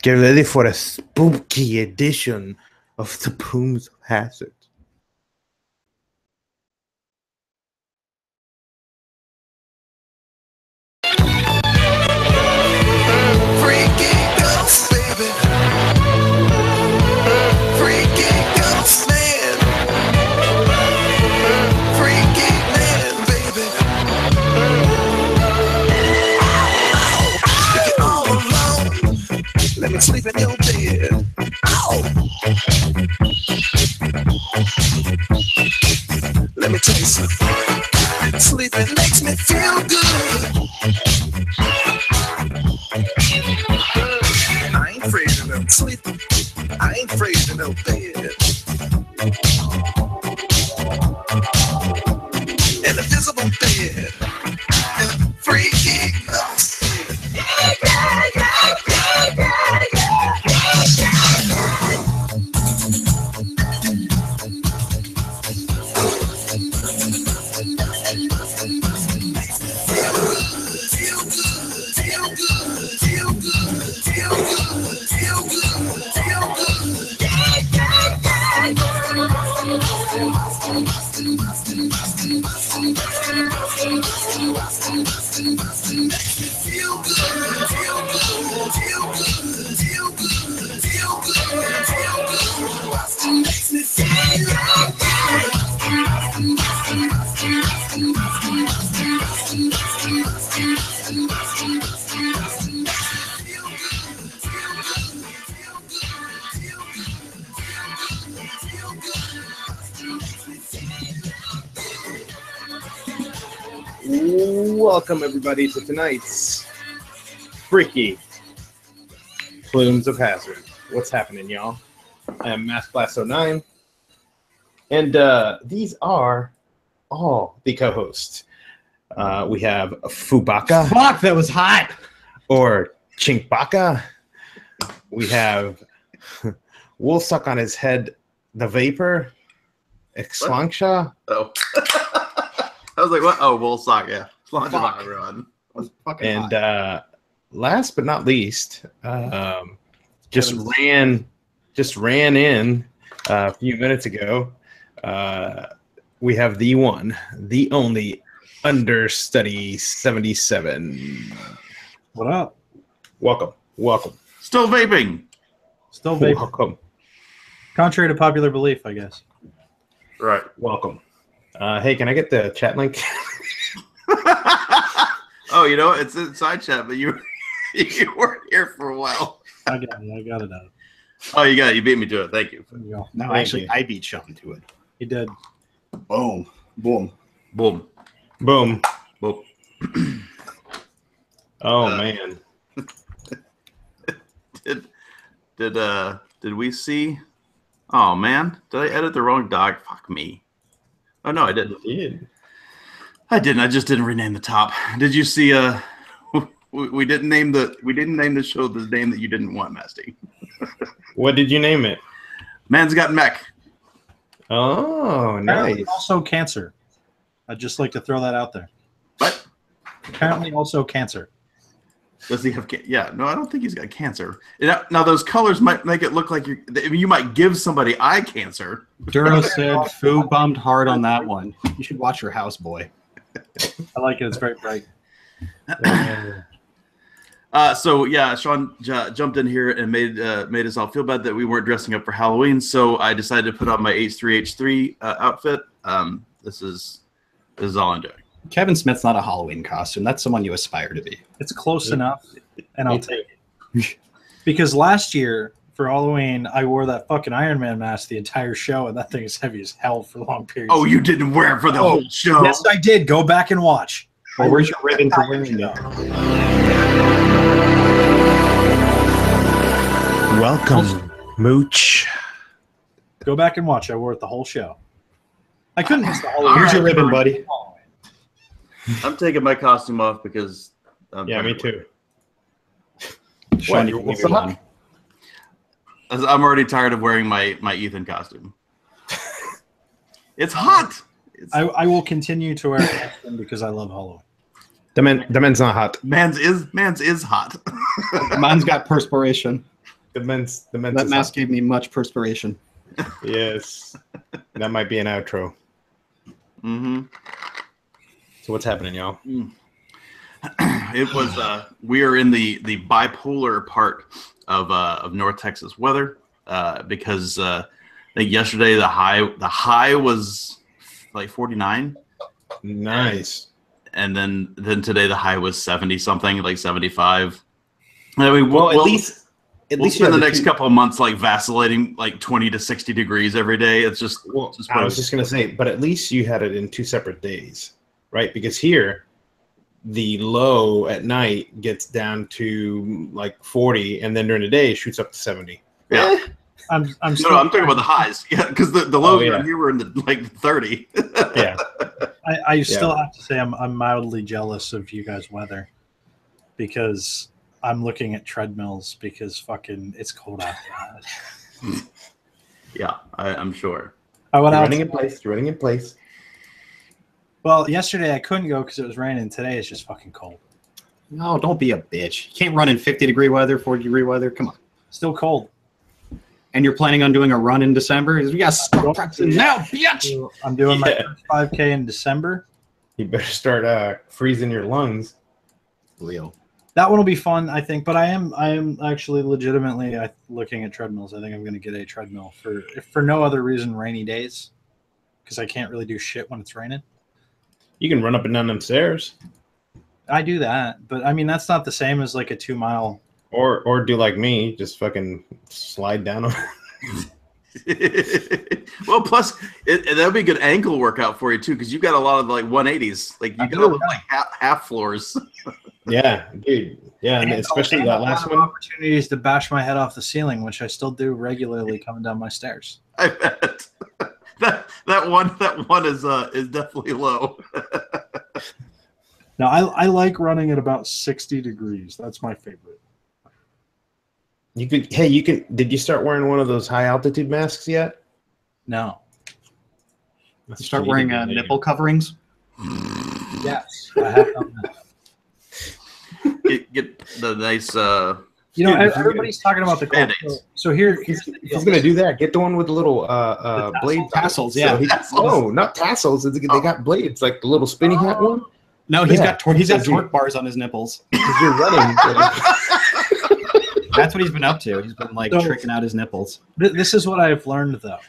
Get ready for a spooky edition of the Plumes of Hazard. Let me sleep in your bed. Ow. Let me tell you something. Sleeping makes me feel good. I ain't afraid of no sleep. I ain't afraid of no bed. An invisible bed. And a freaky ghost. Welcome, everybody, to tonight's freaky Plumes of Hazard. What's happening, y'all? I am MaskBlast09, and these are all the co-hosts. We have Fubaka. Fuck, that was hot! Or Chinkbaka. We have Woolsuck on his head, the Vapor. Exlangsha. Oh. I was like, what? Oh, Woolsock, yeah. Fuck. Everyone. And last but not least, just ran in a few minutes ago. We have the one, the only Understudy 77. What up? Welcome. Still vaping. Still vaping. Welcome. Contrary to popular belief, I guess. Right. Welcome. Hey, can I get the chat link? Oh, you know, it's inside chat, but you weren't here for a while. I got it out. Oh, you got it. You beat me to it. Thank you. There you go. No, actually, I beat Sean to it. He did. Boom. Boom. Boom. Boom. Boom. Oh, man. Did we see? Oh, man. Did I edit the wrong dog? Fuck me. Oh, no, I didn't. You did. I didn't. I just didn't rename the top. Did you see? We didn't name the show the name that you didn't want, Masty. What did you name it? Man's Got Mech. Oh, Apparently nice. also cancer. I'd just like to throw that out there. What? Apparently also cancer. Does he have? Yeah, no, I don't think he's got cancer. Now those colors might make it look like you might give somebody eye cancer. Duro said, "Foo bummed hard on that one. You should watch your house, boy." I like it. It's very bright. So yeah, Sean jumped in here and made us all feel bad that we weren't dressing up for Halloween. So I decided to put on my H3H3 outfit. This is all I'm doing. Kevin Smith's not a Halloween costume. That's someone you aspire to be. It's close enough, and I'll take it. Because last year for Halloween, I wore that fucking Iron Man mask the entire show, and that thing is heavy as hell for long periods. Oh, you didn't wear it for the whole show? Yes, I did. Go back and watch. Well, where's your ribbon for wearing it? Welcome, Mooch. Go back and watch. I wore it the whole show. I couldn't miss the Halloween. Here's your ribbon, buddy. I'm taking my costume off because. Yeah, me too. Sean, What, you can Woolsuck? I'm already tired of wearing my Ethan costume. It's hot. I will continue to wear a costume because I love Halloween. The men's not hot. Man's is hot. Mine's got perspiration. The men's That mask gave me much perspiration. Yes. That might be an outro. Mm-hmm. So what's happening, y'all? It was we are in the bipolar part of North Texas weather because I think yesterday the high was like 49. Nice. And then today the high was 70 something, like 75. I mean, Well, at least we'll spend the next couple of months like vacillating like 20 to 60 degrees every day. It's just, I was just gonna say, but at least you had it in 2 separate days, right? Because here, the low at night gets down to like 40, and then during the day it shoots up to 70. Yeah. I'm talking about the highs. Yeah, because the lows around here were in the like 30. Yeah. I still have to say I'm mildly jealous of you guys' weather because I'm looking at treadmills because fucking it's cold outside. Yeah, I'm sure. I went out Running in place. Well, yesterday I couldn't go because it was raining. Today it's just fucking cold. No, don't be a bitch. You can't run in 50-degree weather, 40-degree weather. Come on. Still cold. And you're planning on doing a run in December? We got to start practicing now, bitch! I'm doing my first 5K in December. You better start freezing your lungs. Real. That one will be fun, I think. But I am actually legitimately looking at treadmills. I think I'm going to get a treadmill for no other reason, rainy days, because I can't really do shit when it's raining. You can run up and down them stairs. I do that, but I mean that's not the same as like a 2-mile. Or do like me, just fucking slide down them. Well, plus that would be a good ankle workout for you too, because you got a lot of like 180s. Like you got like half floors. Yeah, dude. Yeah, and especially that last one. Opportunities to bash my head off the ceiling, which I still do regularly coming down my stairs. I bet that one is definitely low. Now I like running at about 60 degrees. That's my favorite. You can. Did you start wearing one of those high altitude masks yet? No. Start wearing nipple coverings? Yes, I have done that. Get the nice. Everybody's talking about the cold. So here's the he's gonna do that. Get the one with the little blade tassels. Yeah. No, not tassels. They got blades, like the little spinny hat one. No, he's got torque bars on his nipples. Because you're running. That's what he's been up to. He's been like tricking out his nipples. This is what I've learned, though.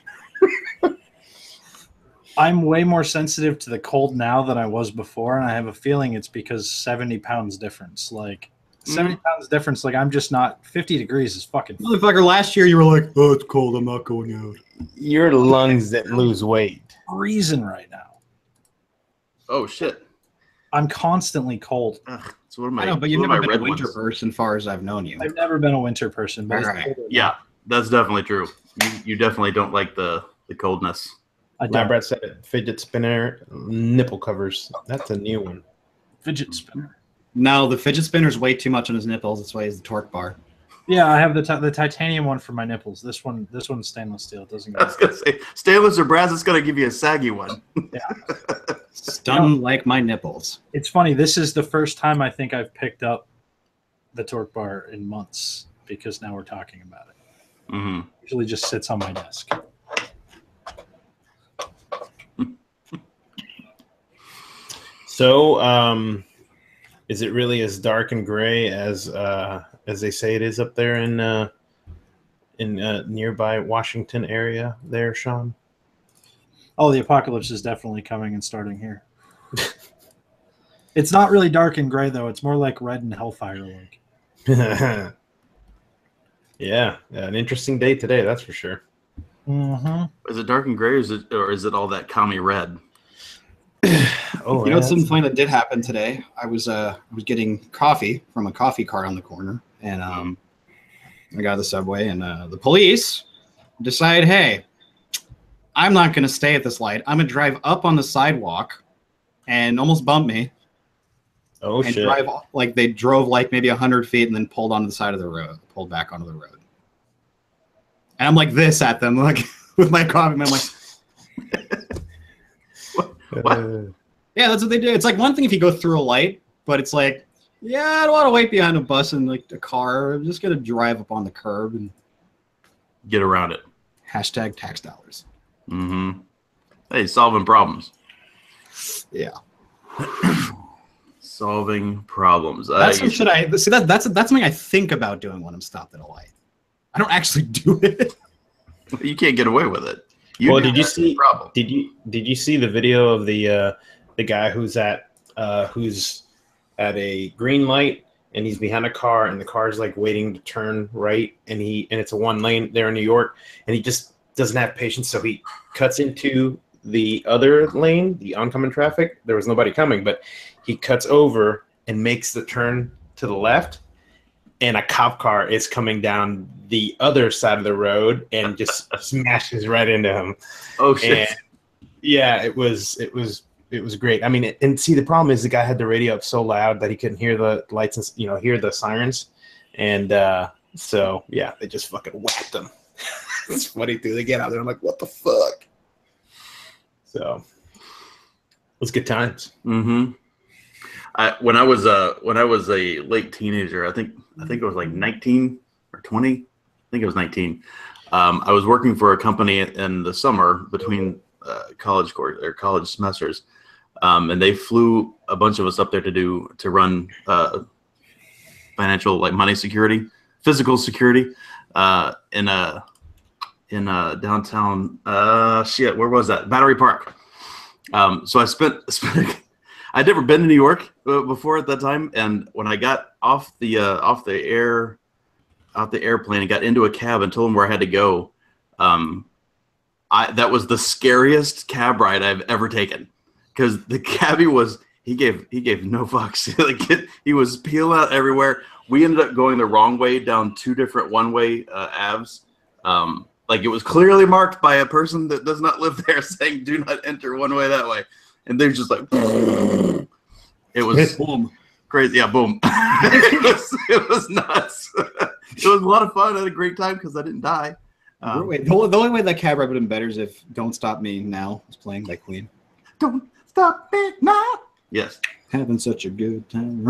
I'm way more sensitive to the cold now than I was before, and I have a feeling it's because 70 pounds difference. Like 70 pounds difference. Like I'm just not 50 degrees is fucking. Motherfucker, last year you were like, "Oh, it's cold. I'm not going out." Your lungs that lose weight. Freezing right now. Oh shit. I'm constantly cold. So what am I know, but you've never been a winter person, far as I've known you. I've never been a winter person. But right. Yeah, that's definitely true. You definitely don't like the coldness. Brad said it. Fidget spinner nipple covers. That's a new one. Fidget spinner. No, the fidget spinner's way too much on his nipples. That's why he has the torque bar. Yeah, I have the titanium one for my nipples. This one's stainless steel. It doesn't. I was gonna say stainless or brass. It's gonna give you a saggy one. Yeah. Stun like my nipples. It's funny. This is the first time I think I've picked up the torque bar in months because now we're talking about it. Mm-hmm. Usually just sits on my desk. So, is it really as dark and gray as they say it is up there in nearby Washington area there, Sean? Oh, the apocalypse is definitely coming and starting here. It's not really dark and gray though. It's more like red and hellfire like. Yeah, an interesting day today, that's for sure. Mm-hmm. Is it dark and gray, or is it all that commie red? Oh, you know something funny that did happen today? I was getting coffee from a coffee cart on the corner, and I got the subway, and the police decide, hey, I'm not going to stay at this light. I'm going to drive up on the sidewalk, and almost bump me. Oh and shit! Drive like they drove like maybe 100 feet, and then pulled onto the side of the road, pulled back onto the road. And I'm like this at them, like with my coffee. And I'm like. What? Yeah, that's what they do. It's like one thing if you go through a light, but it's like Yeah, I don't want to wait behind a bus and like a car. I'm just gonna drive up on the curb and Get around it. hashtag tax dollars. Mm-hmm. Hey, solving problems. Yeah. Solving problems. That's some shit I see. That's something I think about doing when I'm stopped at a light. I don't actually do it. You can't get away with it. Well, did you see? Problem. Did you see the video of the guy who's at a green light and he's behind a car and the car's like waiting to turn right and it's a one lane there in New York and he just doesn't have patience, so he cuts into the other lane, the oncoming traffic. There was nobody coming, but he cuts over and makes the turn to the left, and a cop car is coming down the other side of the road and just smashes right into him. Oh shit! And yeah, it was great. I mean, and see, the problem is the guy had the radio up so loud that he couldn't hear the lights and hear the sirens, and so yeah, they just fucking whacked him. It's funny too. They get out there, I'm like, what the fuck? So it was good times. Mm-hmm. When I was a late teenager, I think it was like 19 or 20. I think it was 19. I was working for a company in the summer between college semesters, and they flew a bunch of us up there to run financial, like money security, physical security, in downtown. Where was that? Battery Park. So I spent. I'd never been to New York before at that time, and when I got off the airplane and got into a cab and told them where I had to go, that was the scariest cab ride I've ever taken, because the cabbie he gave no fucks. Like he was peeling out everywhere. We ended up going the wrong way down two different one-way Avs. Like it was clearly marked by a person that does not live there, saying "Do not enter one way that way." And they're just like, it was boom, crazy, yeah, boom. it was nuts. It was a lot of fun. I had a great time because I didn't die. Wait, the only way that cab ride would have been better is if "Don't Stop Me Now" was playing by Queen. Don't stop me now. Yes. Having such a good time.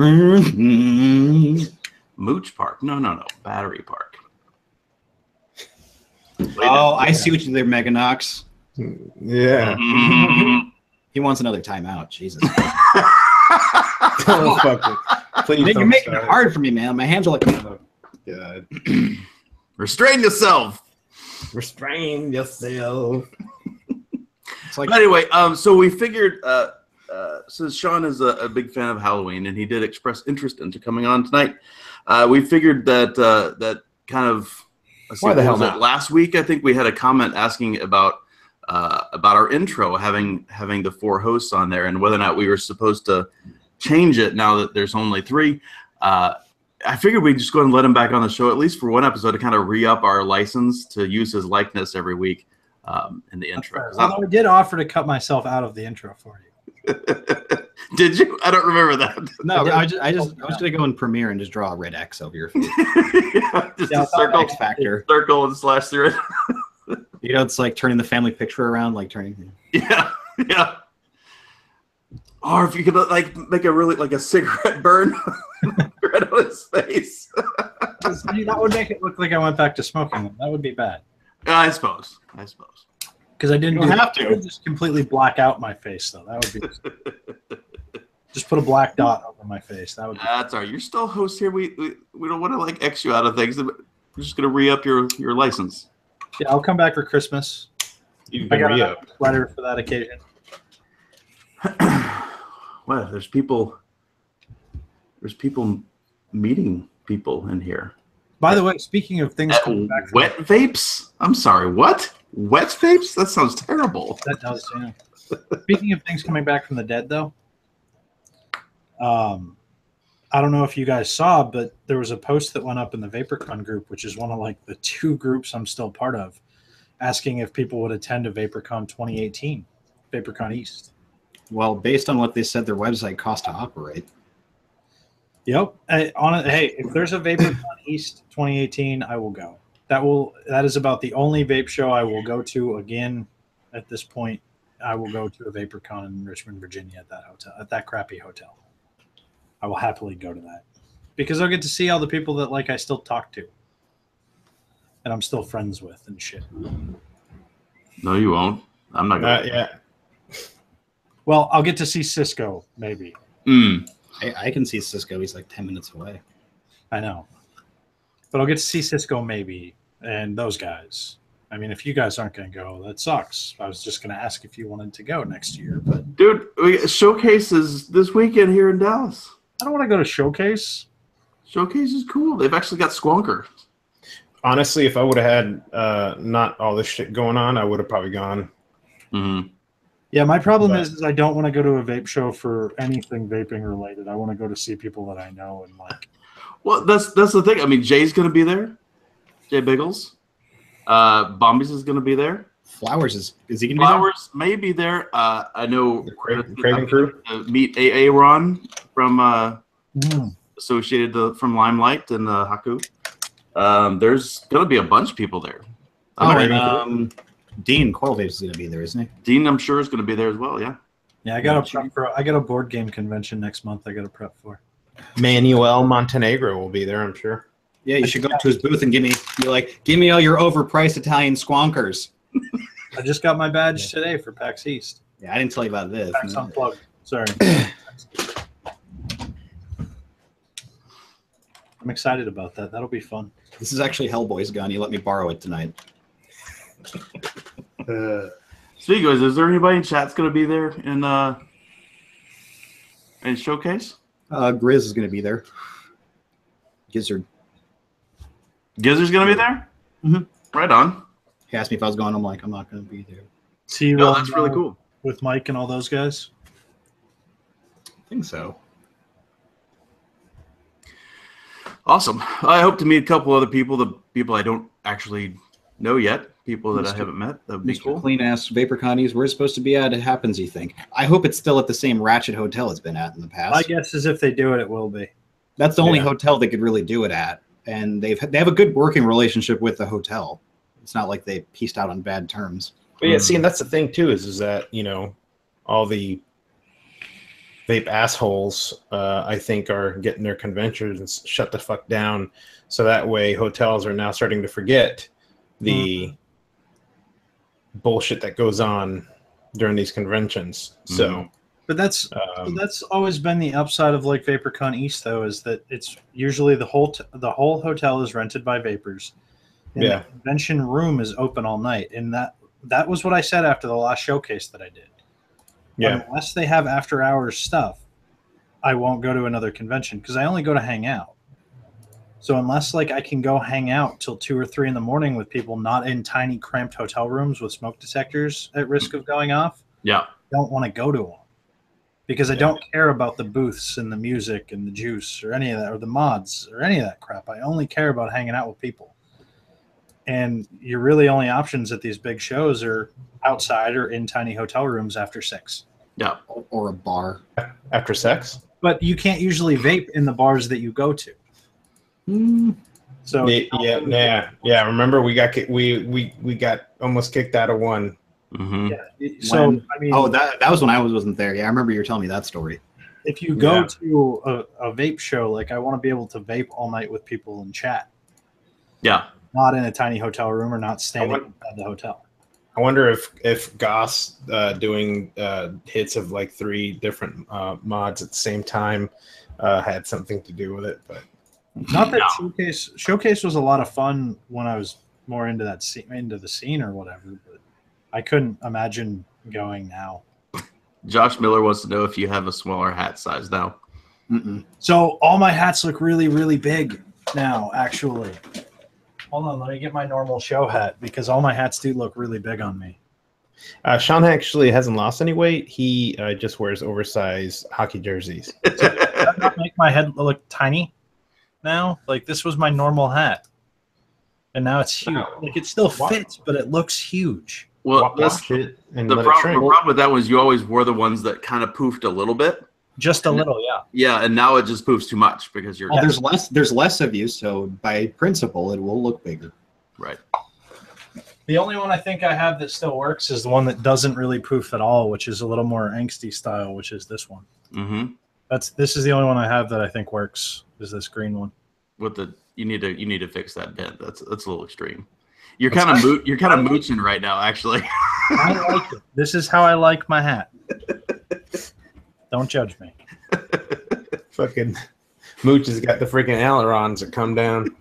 Mooch Park. No. Battery Park. Oh, I see what you did there, Mega Knox. Yeah. He wants another timeout. Jesus. Oh, fuck it. Please You're making it hard for me, man. My hands are like. Oh, God. Restrain yourself. Restrain yourself. It's like, but anyway, so we figured, since Sean is a big fan of Halloween and he did express interest into coming on tonight, we figured that kind of. Why the hell not? Last week, I think we had a comment asking about our intro having the four hosts on there and whether or not we were supposed to change it now that there's only three. I figured we'd just go ahead and let him back on the show at least for one episode to kind of re-up our license to use his likeness every week in the intro. Although I did offer to cut myself out of the intro for you. Did you? I don't remember that. No, I was gonna go in Premiere and just draw a red X over your face. Just a circle, X Factor, circle, and slash through it. It's like turning the family picture around, like turning. Yeah. Or if you could like make a really like a cigarette burn right on his face. That would make it look like I went back to smoking. That would be bad. I suppose. Because I didn't have to. I would just completely black out my face, though. That would be just put a black dot over my face. That would. That's all right. You're still host here. We don't want to like X you out of things. We're just gonna re-up your license. Yeah, I'll come back for Christmas. I got a sweater for that occasion. Well, there's people meeting people in here. By the way, speaking of things coming back from wet vapes. I'm sorry. What? Wet vapes? That sounds terrible. That does, yeah. Speaking of things coming back from the dead, though, I don't know if you guys saw, but there was a post that went up in the VaporCon group, which is one of like the two groups I'm still part of, asking if people would attend a VaporCon 2018, VaporCon East. Well, based on what they said their website cost to operate. Yep. Hey, if there's a VaporCon East 2018, I will go. That is about the only vape show I will go to again at this point. I will go to a VaporCon in Richmond, Virginia at that hotel, at that crappy hotel. I will happily go to that because I'll get to see all the people that like I still talk to and I'm still friends with and shit. No, you won't. I'm not going. Not yet. Well, I'll get to see Cisco maybe. I can see Cisco. He's like 10 minutes away. I know, but I'll get to see Cisco maybe and those guys. I mean, if you guys aren't going to go, that sucks. I was just going to ask if you wanted to go next year, but Dude, Showcase is this weekend here in Dallas. I don't want to go to Showcase. Showcase is cool. They've actually got Squonker. Honestly, if I would have had not all this shit going on, I would have probably gone. Mm-hmm. Yeah, my problem is I don't want to go to a vape show for anything vaping related. I want to go to see people that I know and like. Well, that's the thing. I mean, Jay's going to be there. Jay Biggles. Bombies is going to be there. Flowers is he going to be Flowers may be there. I know The Craven crew. Meet AA Ron from associated from Limelight and Haku. There's going to be a bunch of people there. Dean Coilvape is going to be there, isn't he? Dean, I'm sure, is going to be there as well. Yeah. Yeah, I got a board game convention next month. I got to prep for. Manuel Montenegro will be there, I'm sure. Yeah, you should go up to his booth and give me all your overpriced Italian squonkers. I just got my badge today for PAX East. Yeah, I didn't tell you about this. PAX Unplugged. Sorry. I'm excited about that. That'll be fun. This is actually Hellboy's gun. You let me borrow it tonight. Speaking of, is there anybody in chat's going to be there in Showcase? Grizz is going to be there. Gizzard's going to be there? Mm-hmm. Right on. He asked me if I was going. I'm like, I'm not going to be there. See, No, that's really cool. With Mike and all those guys. I think so. Awesome. I hope to meet a couple other people, the people I don't actually know yet, people that I haven't met. That would be cool. Clean ass VaporCon we're supposed to be at. It happens, you think. I hope it's still at the same ratchet hotel it's been at in the past. My guess is if they do it, it will be. That's the only hotel they could really do it at. And they have a good working relationship with the hotel. It's not like they pieced out on bad terms. But yeah, see, and that's the thing too, is that, you know, all the vape assholes, I think, are getting their conventions and shut the fuck down. So that way hotels are now starting to forget the bullshit that goes on during these conventions. So, but that's always been the upside of like VaporCon East, though, is that it's usually the whole hotel is rented by vapors. And the convention room is open all night, and that was what I said after the last showcase that I did. yeah, Unless they have after hours stuff, I won't go to another convention because I only go to hang out. So unless like I can go hang out till 2 or 3 in the morning with people not in tiny cramped hotel rooms with smoke detectors at risk of going off, I don't want to go to them because I don't care about the booths and the music and the juice or any of that, or the mods or any of that crap. I only care about hanging out with people. And your really only options at these big shows are outside or in tiny hotel rooms after 6. Yeah. Or a bar. after sex. But you can't usually vape in the bars that you go to. So Yeah. Remember, we got almost kicked out of one. So I mean, that was when I wasn't there. Yeah, I remember you were telling me that story. If you go to a vape show, like I want to be able to vape all night with people and chat. Yeah. Not in a tiny hotel room or not standing inside the hotel. I wonder if Goss doing hits of like 3 different mods at the same time had something to do with it, but not that Showcase was a lot of fun when I was more into the scene or whatever, but I couldn't imagine going now. Josh Miller wants to know if you have a smaller hat size now. So all my hats look really, really big now, actually. Hold on, let me get my normal show hat because all my hats do look really big on me. Sean actually hasn't lost any weight. He just wears oversized hockey jerseys. Does that not make my head look tiny now? Like this was my normal hat, and now it's huge. Like it still fits, but it looks huge. Well, the problem with that was you always wore the ones that kind of poofed a little bit. Just a little, yeah. Yeah, and now it just poofs too much because you're. Well, there's less of you, so by principle, it will look bigger. Right. The only one I think I have that still works is the one that doesn't really poof at all, which is a little more angsty style, which is this one. This is the only one I have that I think works. Is this green one? With the you need to fix that bend. That's a little extreme. You're kind of mooching right now, actually. I like it. This is how I like my hat. Don't judge me. Fucking Mooch has got the freaking ailerons that come down.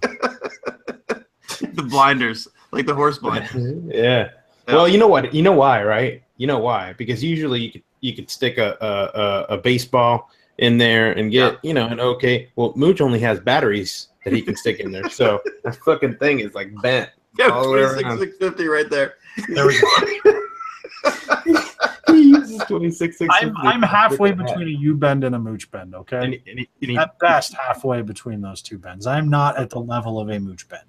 The blinders, like the horse blinders. Yeah. Well, you know what? You know why, right? You know why? Because usually you could stick a baseball in there and get an okay. Well, Mooch only has batteries that he can stick in there, so that fucking thing is like bent. Yeah, 26,650 right there. There we go. He uses 26,650. I'm halfway between a U bend and a Mooch bend. Okay, And at best halfway between those two bends. I'm not at the level of a Mooch bend.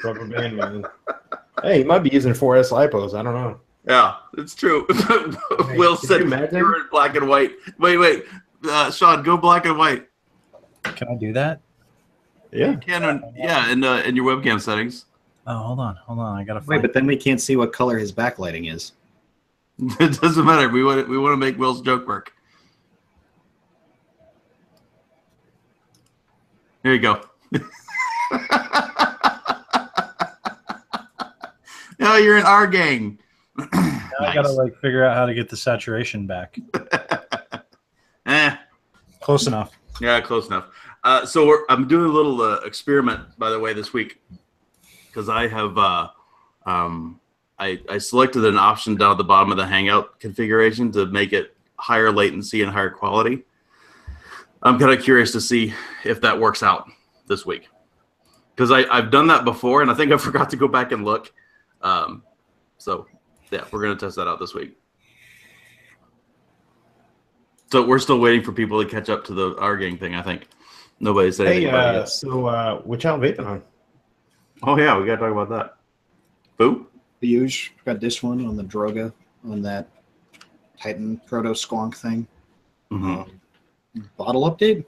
rubber band man. Hey, he might be using 4S lipos. I don't know. Yeah, it's true. Will said you're in black and white. Wait. Sean, go black and white. Can I do that? Yeah. You can, in your webcam settings. Oh, hold on. I gotta find. Wait, but then we can't see what color his backlighting is. It doesn't matter. We want to make Will's joke work. Here you go. No, you're in our gang. Now I gotta figure out how to get the saturation back. Close enough. Yeah, close enough. So I'm doing a little experiment, by the way, this week, because I have I selected an option down at the bottom of the Hangout configuration to make it higher latency and higher quality. I'm kind of curious to see if that works out this week, because I've done that before, and I think I forgot to go back and look. So yeah, we're gonna test that out this week. So we're still waiting for people to catch up to the our gang thing. I think nobody said anything about it yet. So which y'all vaping on? Oh yeah, we gotta talk about that. Boo. The huge got this one on the Droga on that Titan Proto Squonk thing. Mm-hmm. Bottle update.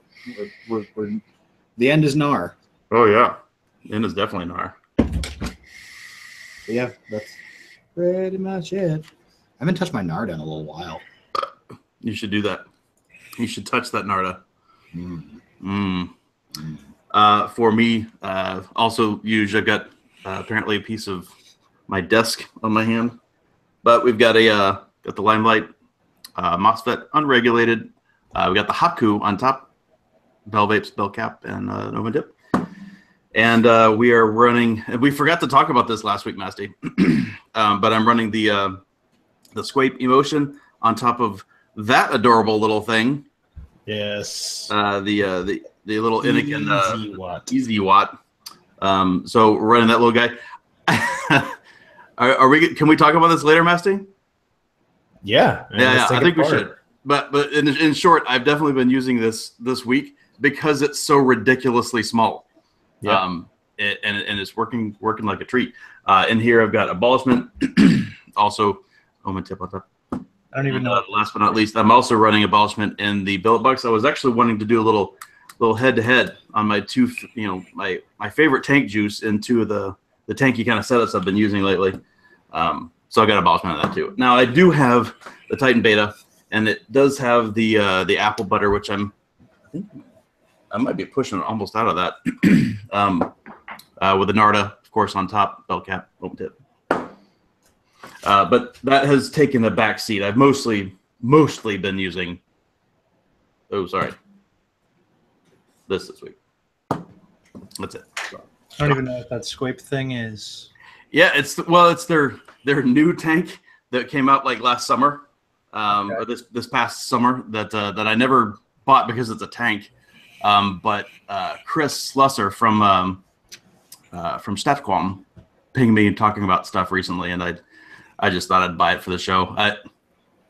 We're the end is NAR. Oh yeah, the end is definitely NAR. But yeah, that's pretty much it. I haven't touched my Narda in a little while. You should do that. You should touch that Narda. For me, also huge. I've got apparently a piece of my desk on my hand, but we've got got the Limelight MOSFET unregulated. We got the Haku on top, Bell Vapes, Bell Cap, and Nova Dip. And we are running. And we forgot to talk about this last week, Masty. But I'm running the Squape Emotion on top of that adorable little thing. Yes. The little Inikin Easy Watt. So we're running that little guy. Are we? Can we talk about this later, Masty? Yeah. Yeah. I think we should. But in short, I've definitely been using this week because it's so ridiculously small. Yeah. And it's working like a treat. In here, I've got abolishment. Also, my tip on top. I don't even know. Last but not least, I'm also running abolishment in the billet box. I was actually wanting to do a little head-to-head on my two, my favorite tank juice and two of the tanky kind of setups I've been using lately. So I got abolishment of that too. Now I do have the Titan Beta, and it does have the apple butter, which I think I might be pushing almost out of that. With the Narda, of course, on top, bell cap, open tip. But that has taken the back seat. I've mostly been using. Oh, sorry. This week. That's it. I don't even know what that Squape thing is. Yeah, it's their new tank that came out like last summer, or this past summer that I never bought because it's a tank. But Chris Slusser from StatQualm pinged me talking about stuff recently, and I just thought I'd buy it for the show.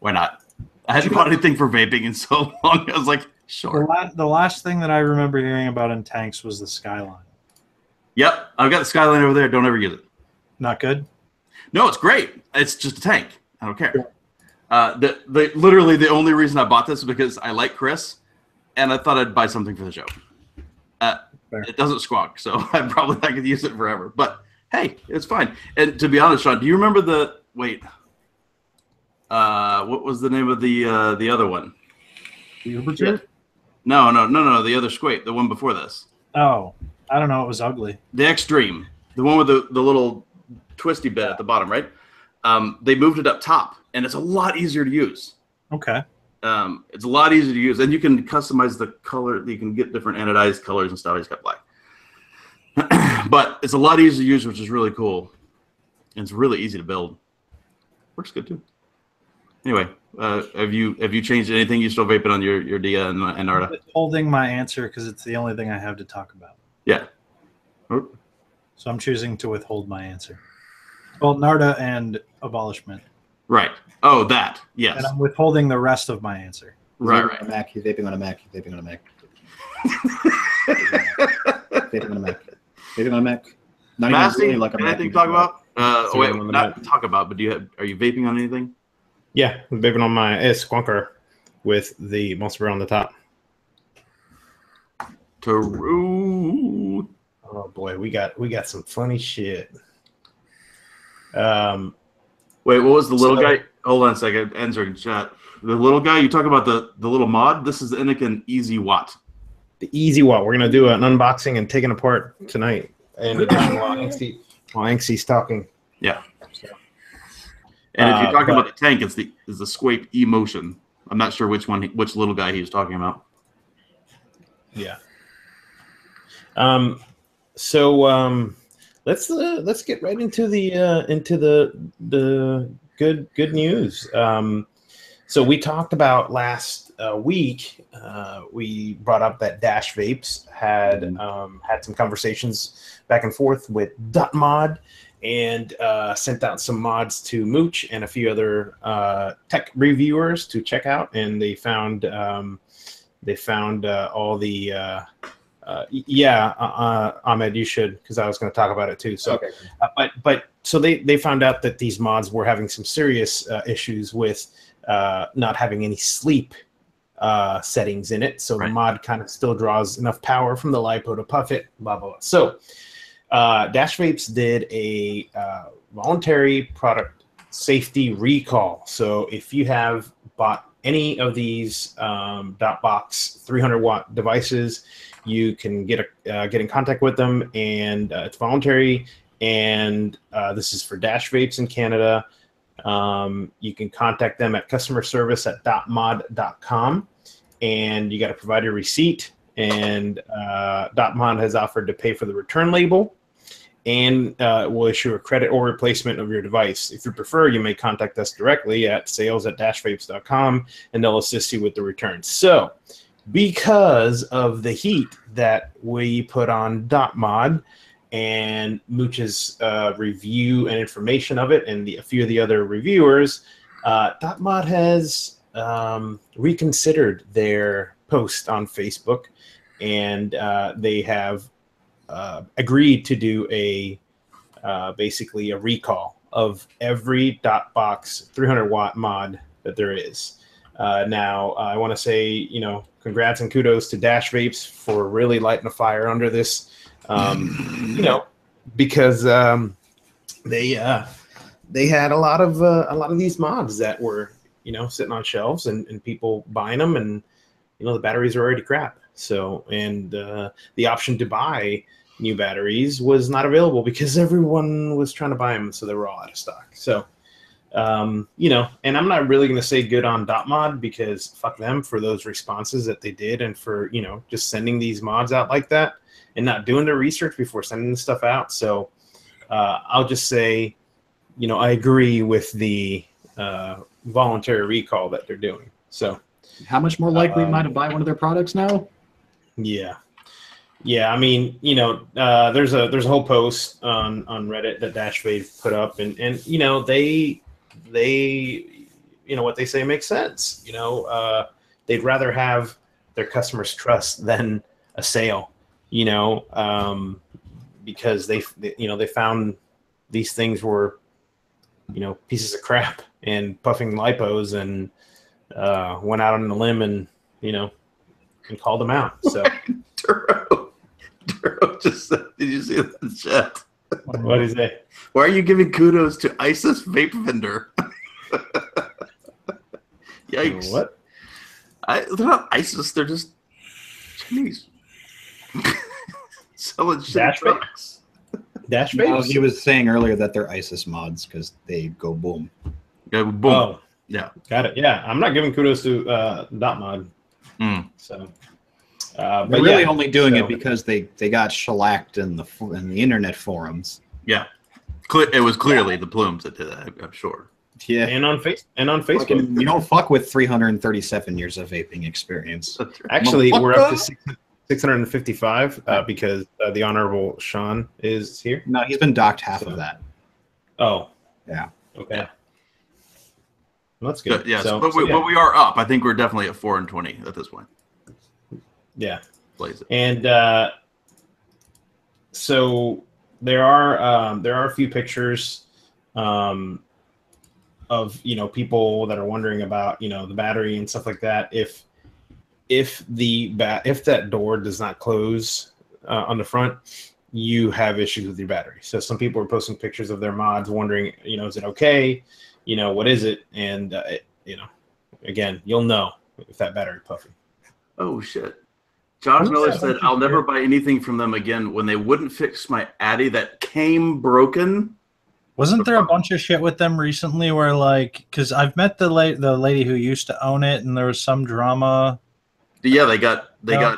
Why not? I hadn't bought anything for vaping in so long. I was like, sure. The last thing that I remember hearing about in tanks was the Skyline. Yep, I've got the Skyline over there. Don't ever use it. Not good? No, it's great. It's just a tank. I don't care. Literally the only reason I bought this is because I like Chris, and I thought I'd buy something for the show. It doesn't squawk, so I probably not could use it forever. But hey, it's fine. And to be honest, Sean, do you remember what was the name of the other one? The Uberjet? No. The other Squape, the one before this. Oh, I don't know. It was ugly. The Extreme, the one with the little twisty bit at the bottom, right? They moved it up top, and it's a lot easier to use. Okay. It's a lot easier to use, and you can customize the color. You can get different anodized colors and stuff. He's got black, but it's a lot easier to use, which is really cool. And it's really easy to build. Works good too. Anyway, have you changed anything? You still vaping on your Dia and Narda? I'm holding my answer because it's the only thing I have to talk about. Yeah. So I'm choosing to withhold my answer. Well, Narda and abolishment. Right. Oh, that. Yes. And I'm withholding the rest of my answer. Right. Mac. He's vaping on a Mac. He's vaping on a Mac. Vaping on a Mac. Vaping on a Mac. Not Lasty, even really like a Mac. anything to talk about? Wait, not talk about, but are you vaping on anything? Yeah, I'm vaping on my Squonker with the Monster Bear on the top. True. Oh boy, we got some funny shit. Wait, what was the little guy? Hold on a second. Answering chat. The little guy, you talk about the little mod. This is the Anakin Easy Watt. The Easy Watt. We're gonna do an unboxing and taking apart tonight. In addition, while Anksy's talking. Yeah. And if you're talking about the tank, it's the Squape E-Motion. I'm not sure which little guy he was talking about. Yeah. So let's get right into the good news. So we talked about last week. We brought up that Dash Vapes had some conversations back and forth with .mod and sent out some mods to Mooch and a few other tech reviewers to check out, and they found all the Ahmed, you should, because I was going to talk about it too. So, okay. But so they found out that these mods were having some serious issues with not having any sleep settings in it. So the mod kind of still draws enough power from the LiPo to puff it, blah, blah, blah. So Dash Vapes did a voluntary product safety recall. So if you have bought any of these .box 300-watt devices, you can get in contact with them, and it's voluntary. And this is for Dash Vapes in Canada. You can contact them at customer service at .mod.com, and you got to provide a receipt. And .mod has offered to pay for the return label, and will issue a credit or replacement of your device. If you prefer, you may contact us directly at sales@dashvapes.com, and they'll assist you with the return. So because of the heat that we put on .mod and Mooch's review and information of it, and a few of the other reviewers, .mod has reconsidered their post on Facebook, and they have agreed to do basically a recall of every .box 300-watt mod that there is. Now, I want to say, congrats and kudos to Dash Vapes for really lighting a fire under this, because they had a lot of these mods that were, sitting on shelves and people buying them, and the batteries are already crap. So, and the option to buy new batteries was not available because everyone was trying to buy them, so they were all out of stock. So, and I'm not really going to say good on .mod, because fuck them for those responses that they did, and for, just sending these mods out like that and not doing their research before sending this stuff out. So I'll just say, I agree with the voluntary recall that they're doing. So how much more likely am I to buy one of their products now? Yeah. I mean, there's a whole post on Reddit that Dash Vape put up, and they what they say makes sense. They'd rather have their customers' trust than a sale. Because they found these things were pieces of crap and puffing lipos, and went out on a limb and and called them out. So Duro just said, did you see that in the chat? What is it? Why are you giving kudos to ISIS vape vendor? Yikes. What? They're not ISIS, they're just Chinese. Selling shit Dash trucks. Dash No, vapes? he was saying earlier that they're ISIS mods because they go boom. Yeah, boom. Oh, Yeah. got it. Yeah, I'm not giving kudos to Dot Mod. So, They're but really yeah, only doing so- it because they got shellacked in the internet forums. Yeah. It was clearly the Plumes that did that, I'm sure. Yeah, and on Facebook. fucking, you don't fuck with 337 years of vaping experience. That's right. Actually, we're up to Motherfucker. 655 because the Honorable Sean is here. No, he's been docked half of that. Oh, Yeah. okay. Yeah. Well, that's good. Yes, So, but so we are up. I think we're definitely at 4 and 20 at this point. yeah. Blaze it. And so there are a few pictures of people that are wondering about the battery and stuff like that. If that door does not close on the front, you have issues with your battery. So some people are posting pictures of their mods, wondering, is it okay? What is it? And again, you'll know if that battery puffy. Oh shit. Josh Miller said, "I'll never buy anything from them again when they wouldn't fix my Addy that came broken." Wasn't there a bunch of shit with them recently where because I've met the lady who used to own it and there was some drama. Yeah, they got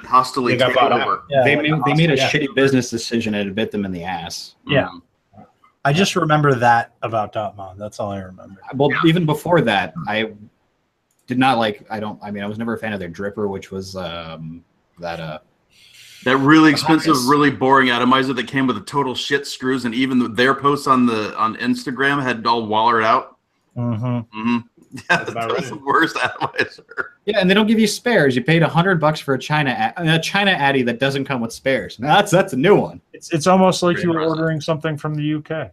hostilely They got taken bought out. over. Yeah, They made a yeah. shitty business decision and it bit them in the ass. Yeah. I just remember that about Dotmon. That's all I remember. Well, even before that, I did not like. I was never a fan of their dripper, which was that really expensive, Hooligans. really boring atomizer that came with a total shit screws, and even their posts on Instagram had it all wallered out. Mm-hmm. Yeah, about that was the worst atomizer. Yeah, and they don't give you spares. You paid $100 for a China Addy that doesn't come with spares. Now that's a new one. It's almost like Pretty you were impressive. ordering something from the UK.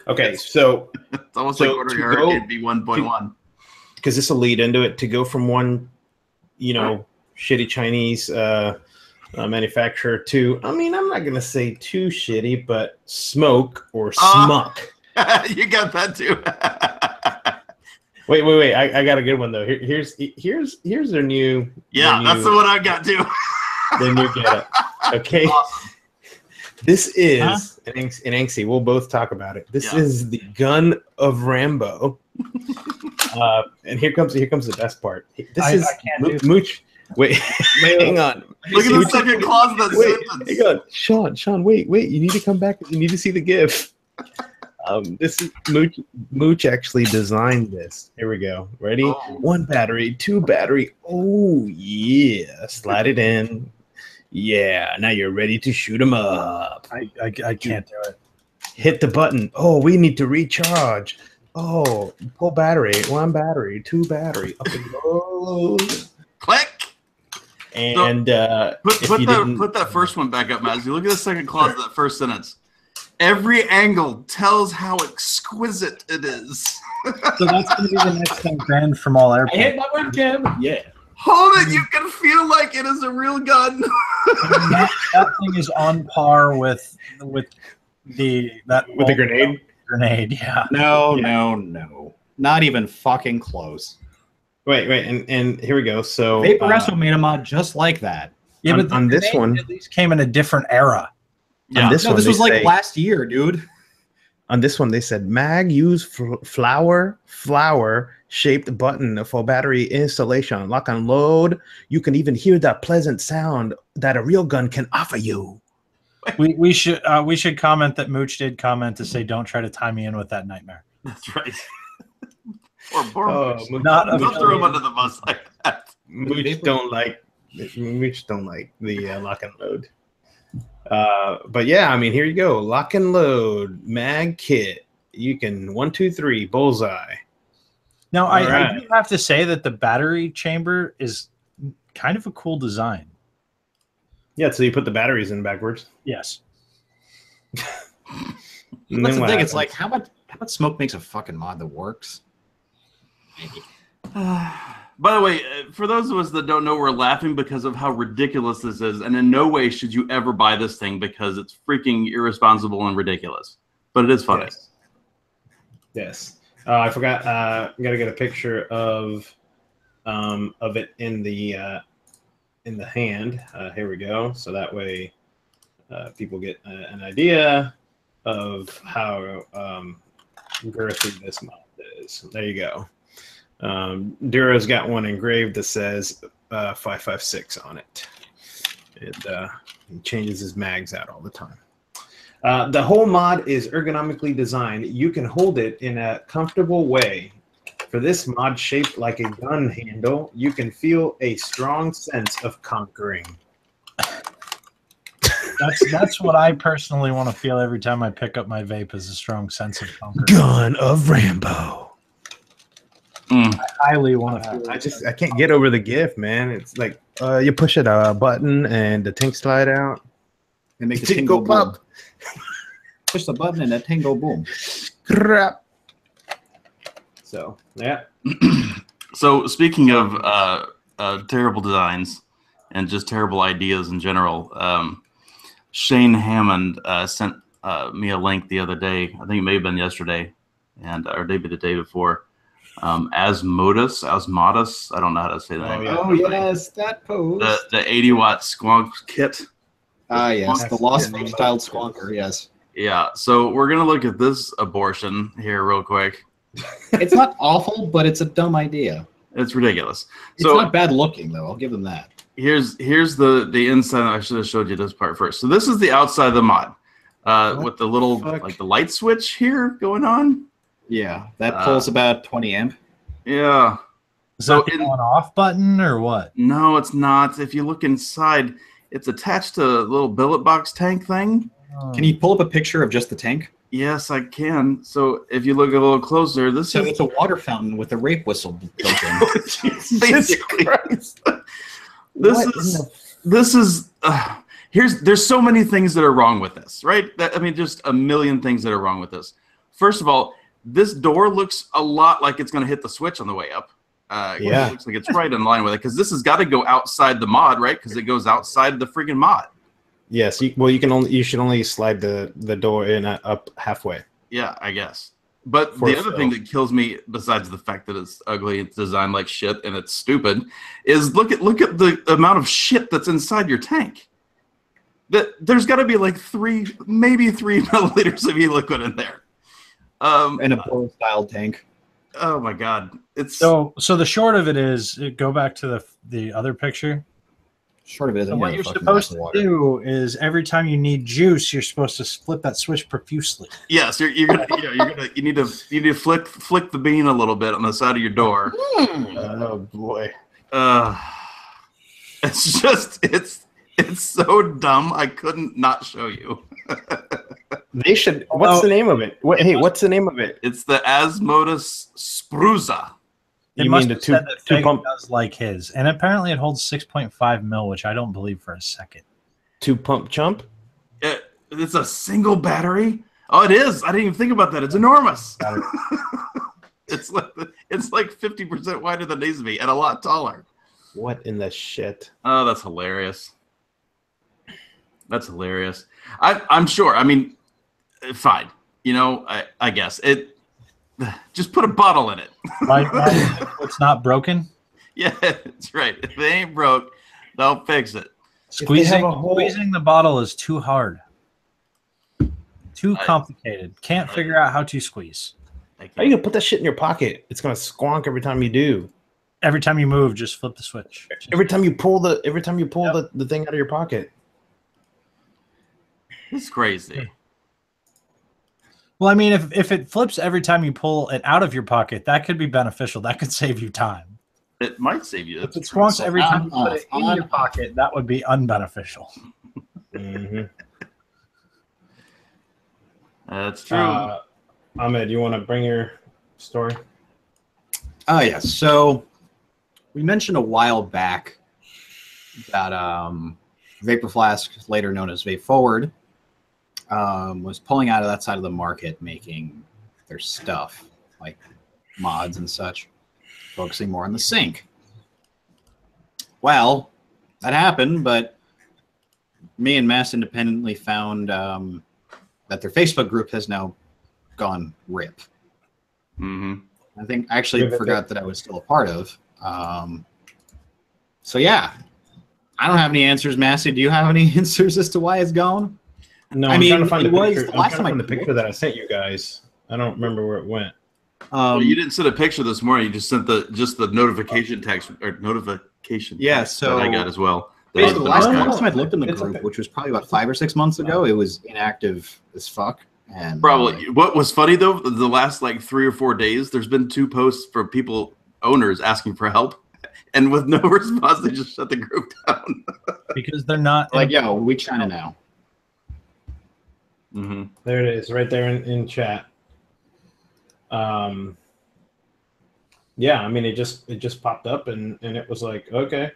Okay, so It's almost So like ordering a to go- Hurricane B1.1. because this will lead into it, to go from one, shitty Chinese manufacturer to, I'm not gonna say too shitty, but Smoke or Smuck. You got that too. Wait! I got a good one though. Here's their new. Yeah, that's the one I got too. Their new getup. Okay. Awesome. This is an Anxie. We'll both talk about it. This is the gun of Rambo. And here comes the best part. This is Mooch. Wait, hang on. Look at the second clause of that sentence. Hang on, Sean. Wait. You need to come back. You need to see the GIF. This is Mooch actually designed this. Here we go. Ready? Oh. 1 battery, 2 battery. Oh yeah, slide it in. Yeah, now you're ready to shoot them up. I can't do it. Hit the button. Oh, we need to recharge. Oh, pull battery. 1 battery, 2 battery. Up and low. Click. And Put that first one back up, Mazzy. Look at the second clause of that first sentence. Every angle tells how exquisite it is. So that's going to be the next thing banned from all airplanes. I hit my webcam. Yeah. Hold it, you can feel like it is a real gun. That thing is on par with the grenade. Grenade, yeah. No. Not even fucking close. Wait, and here we go. So Vaporesso made a mod just like that. Yeah, On- but the on this grenade one- at least came in a different era. on this No, one, this they was like say- last year, dude. On this one, they said mag use flower shaped button for battery installation. Lock and load. You can even hear that pleasant sound that a real gun can offer you. We should comment that Mooch did comment to say don't try to tie me in with that nightmare. That's right. Or Oh, Mooch. Mooch, Not Don't throw him under the bus like that. Mooch don't like the lock and load. But yeah, here you go. Lock and load mag kit. You can 1, 2, 3 bullseye. Now, All I right. do have to say that the battery chamber is kind of a cool design. Yeah, so you put the batteries in backwards. Yes. And That's then the what thing. happens? It's like how much smoke makes a fucking mod that works. By the way, for those of us that don't know, we're laughing because of how ridiculous this is, and in no way should you ever buy this thing because it's freaking irresponsible and ridiculous. But it is funny. Yes. I forgot. I gotta get a picture of it in the in the hand. Here we go. So that way people get an idea of how girthy this mod is. There you go. Duro's got one engraved that says 556 on it. He changes his mags out all the time. The whole mod is ergonomically designed. You can hold it in a comfortable way. For this mod shaped like a gun handle, you can feel a strong sense of conquering. That's what I personally want to feel every time I pick up my vape, is a strong sense of conquering. Gun of Rambo. I highly want to feel I can't get over the GIF, man. It's like you push it a button and the tank slide out. And make the tingle boom. Push the button and the tingle boom. Crap. So yeah. So speaking of terrible designs and just terrible ideas in general, Shane Hammond sent me a link the other day. I think it may have been yesterday, or maybe the day before. Asmodus. I don't know how to say that. Oh yes, that pose. The 80-watt squonk kit. Ah yes, the Lost Vape styled squonker. Yes. Yeah. So we're gonna look at this abortion here real quick. It's not awful, but it's a dumb idea. It's ridiculous. It's So not bad looking though. I'll give them that. here's the inside. I should have showed you this part first. So this is the outside of the mod, with the little like the light switch here going on. Yeah, that pulls about 20 amp. Yeah. Is that the on-off button or what? No, it's not. If you look inside, it's attached to a little billet box tank thing. Can you pull up a picture of just the tank? Yes, I can. So if you look a little closer, this So is it's a water fountain with a rape whistle built in. basically this is there's so many things that are wrong with this, right? I mean, just a million things that are wrong with this. First of all, this door looks a lot like it's going to hit the switch on the way up. It looks like it's right in line with it, because this has got to go outside the mod, right? Because it goes outside the friggin' mod. Yes. You should only slide the door in up halfway. Yeah, I guess. But the other thing that kills me, besides the fact that it's ugly, it's designed like shit, and it's stupid, is look at the amount of shit that's inside your tank. There's got to be like maybe 3 milliliters of e-liquid in there. And a blow style tank. Oh my god! It's so the short of it is, go back to the other picture. Short of it is, what you're supposed to do is every time you need juice, you're supposed to flip that switch profusely. Yes, you're gonna you need to flick the bean a little bit on the side of your door. Oh boy. It's just it's so dumb. I couldn't not show you. They should. What's the name of it? What's the name of it? It's the Asmodus Spruza. You mean the two pump? Does like his, and apparently it holds 6.5 mil, which I don't believe for a second. 2 pump chump. It's a single battery. Oh, it is. I didn't even think about that. It's enormous. It's like 50% wider than it needs to be, and a lot taller. What in the shit? Oh, that's hilarious. That's hilarious. I'm sure. I mean, fine. I guess it. Just put a bottle in it. It's not broken. Yeah, that's right. If it ain't broke, they'll fix it. Squeezing the bottle is too hard. Too complicated. Can't figure out how to squeeze. How are you gonna put that shit in your pocket? It's gonna squonk every time you do. Every time you move, just flip the switch. Every time you pull the thing out of your pocket. It's crazy. Well, I mean, if it flips every time you pull it out of your pocket, that could be beneficial. That could save you time. It might save you. If it squonks every time you put it in your pocket, that would be unbeneficial. Mm-hmm. That's true. Ahmed, you want to bring your story? Oh, yes. So we mentioned a while back that Vapor Flask, later known as Vape Forward, was pulling out of that side of the market, making their stuff like mods and such, focusing more on the sync. Well, that happened, but me and Mass independently found that their Facebook group has now gone RIP. Mm-hmm. I think I actually forgot that I was still a part of. So yeah, I don't have any answers, Massey. Do you have any answers as to why it's gone? No, I'm trying to find the picture. I'm trying to find the picture that I sent you guys. I don't remember where it went. Well, you didn't send a picture this morning. You just sent the notification text or notification. Yeah, text so that I got as well. The last time I looked in the group, which was probably about 5 or 6 months ago, it was inactive as fuck. And probably. What was funny though, the last like 3 or 4 days, there's been 2 posts for owners asking for help, and with no response, they just shut the group down because they're not like, yo, we China now. Mm-hmm. There it is, right there in chat. Yeah, I mean, it just popped up, and it was like, okay.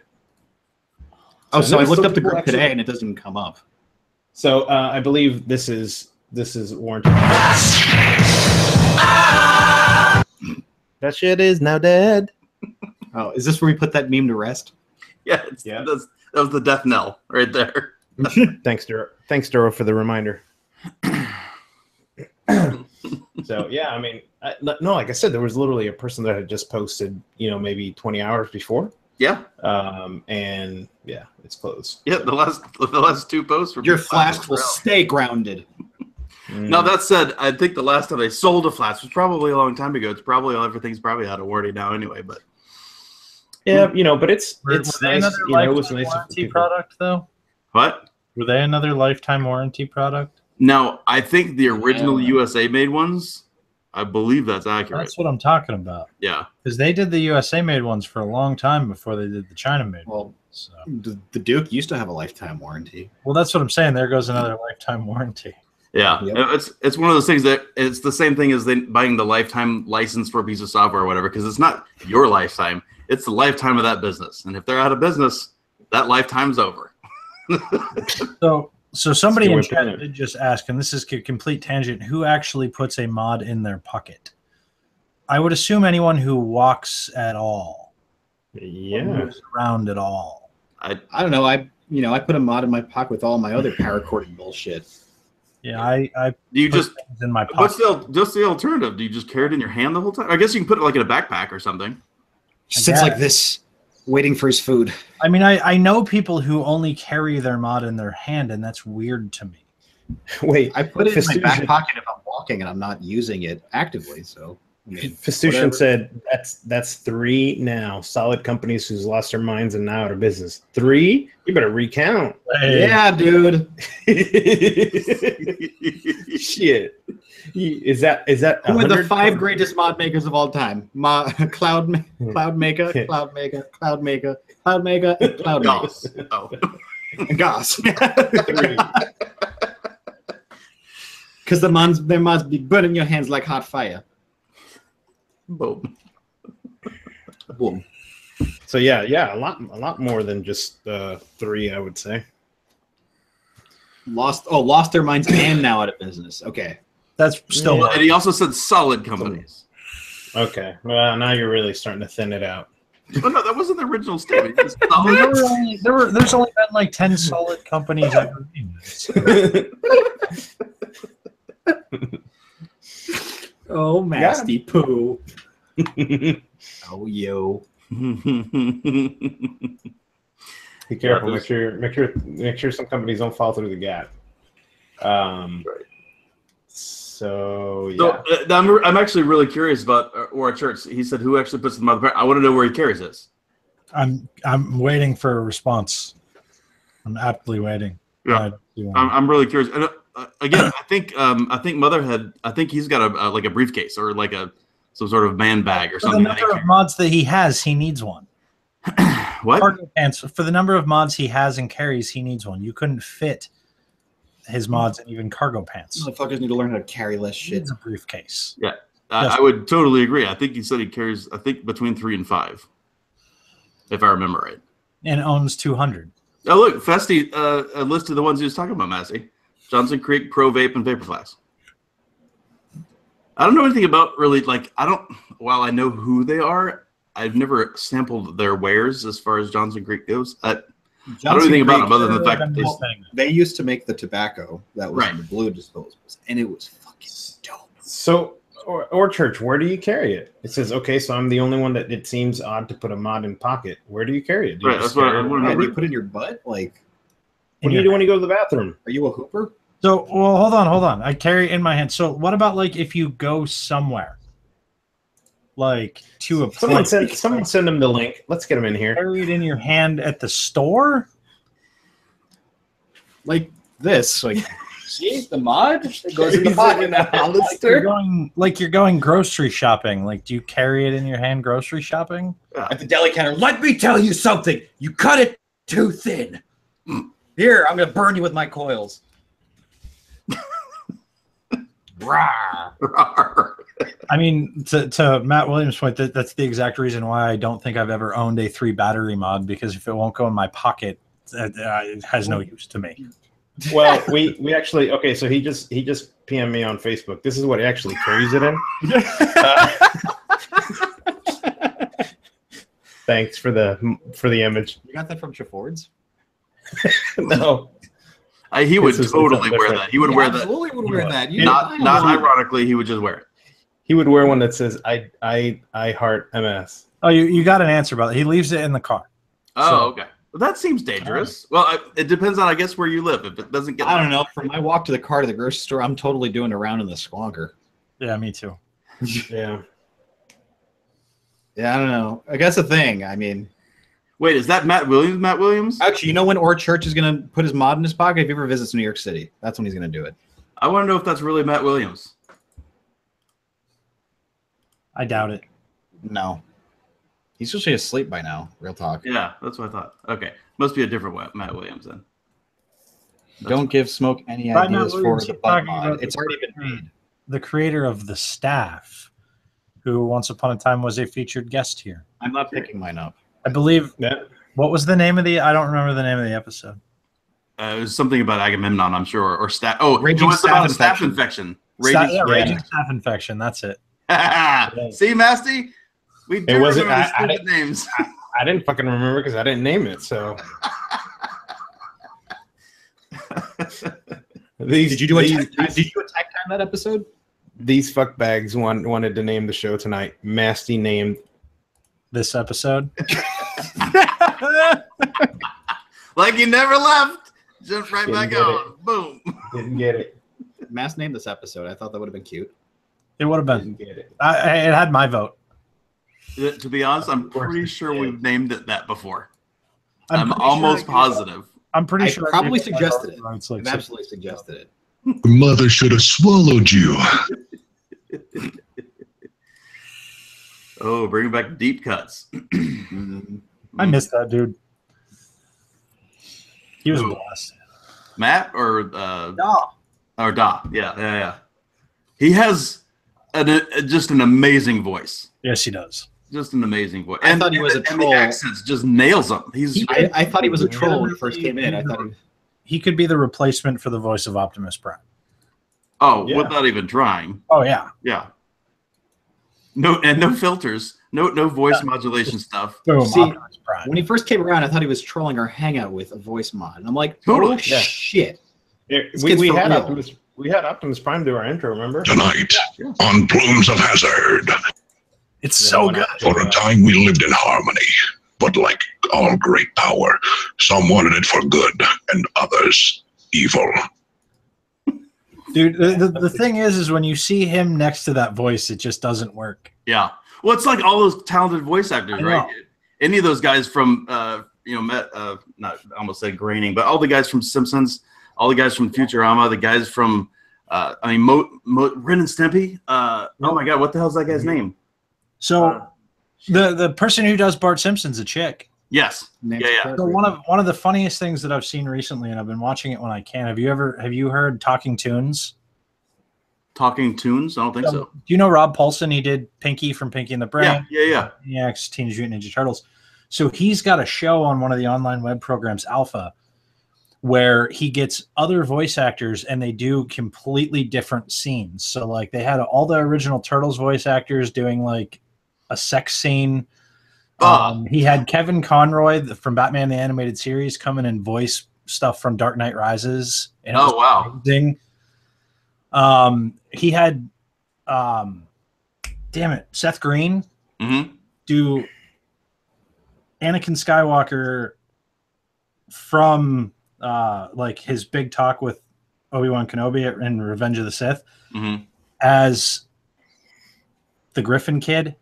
So I looked up the group today, and it doesn't even come up. So I believe this is warranted. That shit is now dead. Oh, is this where we put that meme to rest? Yeah, that was the death knell right there. Thanks, Duro, for the reminder. So yeah, I mean, no, like I said, there was literally a person that had just posted, maybe 20 hours before. Yeah. And yeah, it's closed. Yeah, the last 2 posts were. Your flask will stay grounded. Now that said, I think the last time they sold a flask was probably a long time ago. It's probably everything's probably out of warranty now anyway. But yeah, but it's nice. It was nice warranty product though. What? Were they another lifetime warranty product? No, I think the original USA made ones. I believe that's accurate. That's what I'm talking about. Yeah, because they did the USA made ones for a long time before they did the China made. Well, so. The Duke used to have a lifetime warranty. Well, that's what I'm saying. There goes another lifetime warranty. Yeah, yep. It's one of those things that it's the same thing as buying the lifetime license for a piece of software or whatever, because it's not your lifetime; it's the lifetime of that business. And if they're out of business, that lifetime's over. So somebody in chat did just ask, and this is a complete tangent, who actually puts a mod in their pocket? I would assume anyone who walks at all. Yeah. Moves around at all. I don't know. I put a mod in my pocket with all my other paracord bullshit. Yeah, I do you just in my pocket. What's the alternative? Do you just carry it in your hand the whole time? I guess you can put it like in a backpack or something. Sits like this, waiting for his food. I mean, I know people who only carry their mod in their hand, and that's weird to me. Wait, I put it in my back pocket if I'm walking and I'm not using it actively. So, I mean, Festution said that's 3 now. Solid companies who's lost their minds and now out of business. 3? You better recount. Hey. Yeah, dude. Shit. Is that who are the 5 greatest mod makers of all time? Cloud Maker, and Cloud Maker. Goss. Oh. And Goss. Because their mods be burning your hands like hot fire. Boom. Boom. So yeah, a lot more than just 3, I would say. Lost their minds and now out of business. Okay. That's still. Yeah. And he also said solid companies. Okay. Well, now you're really starting to thin it out. Oh no, that wasn't the original statement. There's only been like 10 solid companies ever. Oh, nasty poo. Oh, yo. Be careful. Make sure some companies don't fall through the gap. Right. So yeah. So I'm actually really curious about Aura Church. He said who actually puts them on the pair. I want to know where he carries this. I'm waiting for a response. I'm aptly waiting. Yeah, I'm really curious. And again, I think Motherhead. I think he's got a like a briefcase or like some sort of man bag or something. For the number of mods that he has, he needs one. What? Cargo pants. For the number of mods he has and carries, he needs one. You couldn't fit his mods and even cargo pants. Motherfuckers need to learn how to carry less shit. It's a briefcase. Yeah, I would totally agree. I think he said he carries, I think, between 3 and 5, if I remember right. And owns 200. Oh, look, Festy listed the ones he was talking about, Massey. Johnson Creek, Pro Vape, and Vapor Flask. I don't know anything about really, while I know who they are, I've never sampled their wares as far as Johnson Creek goes. I don't know anything about them other than the fact that they used to make the tobacco that was in the blue disposables, and it was fucking dope. So or church, where do you carry it? It says, okay, so I'm the only one that it seems odd to put a mod in pocket. Where do you carry it? Do you Right, just that's what carry I'm it? wondering. Do you put it in your butt? Like, What do you do when you go to the bathroom? are you a hooper? So, well, hold on. I carry it in my hand. So, what about like if you go somewhere, like to a Someone place, send them the link. Let's get them in here. carry it in your hand at the store? Like this? Like, see the mod? It goes in the He's pocket. like in a Hollister. You're going grocery shopping. Like, do you carry it in your hand grocery shopping? At the deli counter. Let me tell you something. You cut it too thin. Here, I'm gonna burn you with my coils. I mean, to Matt Williams' point, that's the exact reason why I don't think I've ever owned a 3 battery mod, because if it won't go in my pocket, it has no use to me. Well, we actually so he just PM'd me on Facebook. This is what he actually carries it in. Thanks for the image. You got that from Chafford's? No. He would totally wear that. He would wear that. Absolutely would wear that. Not ironically, he would just wear it. He would wear one that says I heart MS. Oh, you got an answer about it. He leaves it in the car. Oh, okay. Well, that seems dangerous. Well, it depends on, I guess, where you live. If it doesn't get, I don't know. From my walk to the car to the grocery store, I'm totally doing a round in the squonker. Yeah, me too. Yeah. Yeah, I don't know. I guess the thing. I mean, wait, is that Matt Williams? Matt Williams? actually, you know when Or Church is going to put his mod in his pocket? If he ever visits New York City, that's when he's going to do it. I want to know if that's really Matt Williams. I doubt it. No. He's usually asleep by now. Real talk. Yeah, that's what I thought. Okay, must be a different Matt Williams then. Don't give Smoke any By Matt ideas for Williams, the he's bug talking mod. about It's already been made. The creator of The Staff, who once upon a time was a featured guest here. I'm not picking mine up. I believe. Yeah. What was the name of the? I don't remember the name of the episode. It was something about Agamemnon, I'm sure, or staff. Oh, Raging it was about a staph staph infection. Raging Raging. staph infection. That's it. See, Masty? We do wasn't- remember I stupid names. I didn't fucking remember because I didn't name it. So Did you do attack time that episode? These fuckbags wanted to name the show tonight. Masty named This episode. Like you never left. Jumped right Didn't back get on. Boom. didn't get it. Mass named this episode. I thought that would have been cute. It would have been. Didn't get it. It had my vote. To be honest, I'm pretty sure did. we've named it that before. I'm I'm pretty almost sure I gave positive. I'm pretty I sure. probably gave my suggested vote. it. It's like I've six- absolutely suggested it. Mother should have swallowed you. Oh, bring back deep cuts. I missed that dude. He was Who? blessed. Matt or No. or Da. Yeah. He has just an amazing voice. Yes, he does. Just an amazing voice. I thought he was a and troll. the accents just nails him. He's I thought he was a troll when he first came in. I thought He could be the replacement for the voice of Optimus Prime. Yeah. without even trying. Oh yeah. Yeah. No filters. No voice modulation stuff. Boom. See, Optimus Prime. when he first came around, I thought he was trolling our hangout with a voice mod. And I'm like, Totally. oh, shit. Yeah, This we kid's for had real. Optimus Prime do our intro. Remember? Tonight on Plumes of Hazard. It's so good. For a time we lived in harmony, but like all great power, some wanted it for good and others evil. Dude, the thing is when you see him next to that voice, it just doesn't work. Yeah. Well, it's like all those talented voice actors, I right? know. Any of those guys from not I almost said Graining, but all the guys from Simpsons, all the guys from Futurama, the guys from Ren and Stimpy. Oh my God, what the hell's that guy's name? So the person who does Bart Simpson's a chick. Yes. Name's Yeah. So one of the funniest things that I've seen recently, and I've been watching it when I can. Have you heard Talking Tunes? Talking Tunes? I don't think so. Do you know Rob Paulson? He did Pinky from Pinky and the Brain. Yeah. Maniacs, Teenage Mutant Ninja Turtles. So he's got a show on one of the online web programs, Alpha, where he gets other voice actors and they do completely different scenes. So like they had all the original Turtles voice actors doing like a sex scene. He had Kevin Conroy from Batman the Animated Series come in and voice stuff from Dark Knight Rises. And it was wow. amazing. He had damn it, Seth Green Mm-hmm. do Anakin Skywalker from like his big talk with Obi-Wan Kenobi in Revenge of the Sith as the Griffin kid.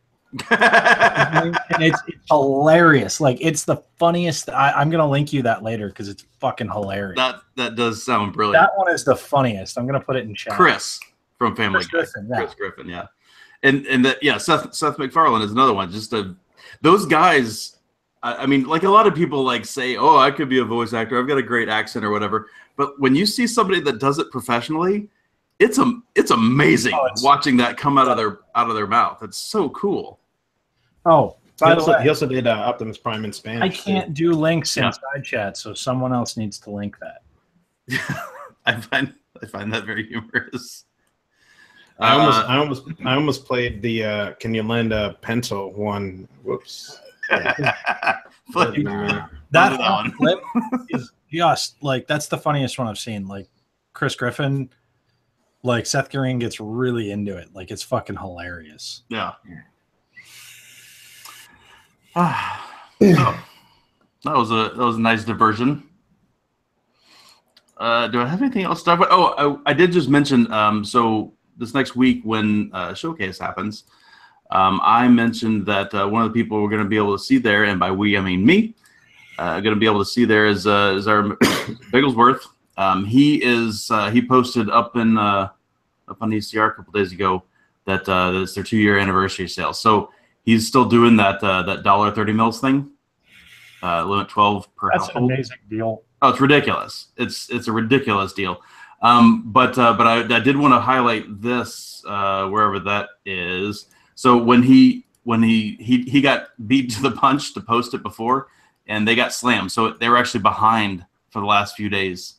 And it's hilarious. Like, it's the funniest. I'm gonna link you that later because it's fucking hilarious. That does sound brilliant. That one is the funniest. I'm gonna put it in chat. Chris from Family Guy. Chris Griffin, yeah. And that, yeah, Seth MacFarlane is another one. Just those guys. I mean, like, a lot of people like say, "Oh, I could be a voice actor. I've got a great accent or whatever." But when you see somebody that does it professionally, it's amazing watching that come out of their mouth. It's so cool. Oh, he also did Optimus Prime in Spanish. I can't do links in side chat, so someone else needs to link that. I find that very humorous. I almost played the "Can you lend a pencil" one. Whoops. That clip is just like, that's the funniest one I've seen. Like, Chris Griffin, like, Seth Green gets really into it. Like, it's fucking hilarious. Yeah. That was a nice diversion. Do I have anything else to talk about? Oh, I did just mention. So this next week when Showcase happens, I mentioned that one of the people we're going to be able to see there, and by we I mean me, going to be able to see there is our Bigglesworth. He posted up on ECR a couple days ago that it's their 2-year anniversary sale. So he's still doing that $1.30 mils thing, limit 12 per household. That's an amazing deal. Oh, it's ridiculous. It's a ridiculous deal. But I did want to highlight this wherever that is. So when he got beat to the punch to post it before, and they got slammed. So they were actually behind for the last few days,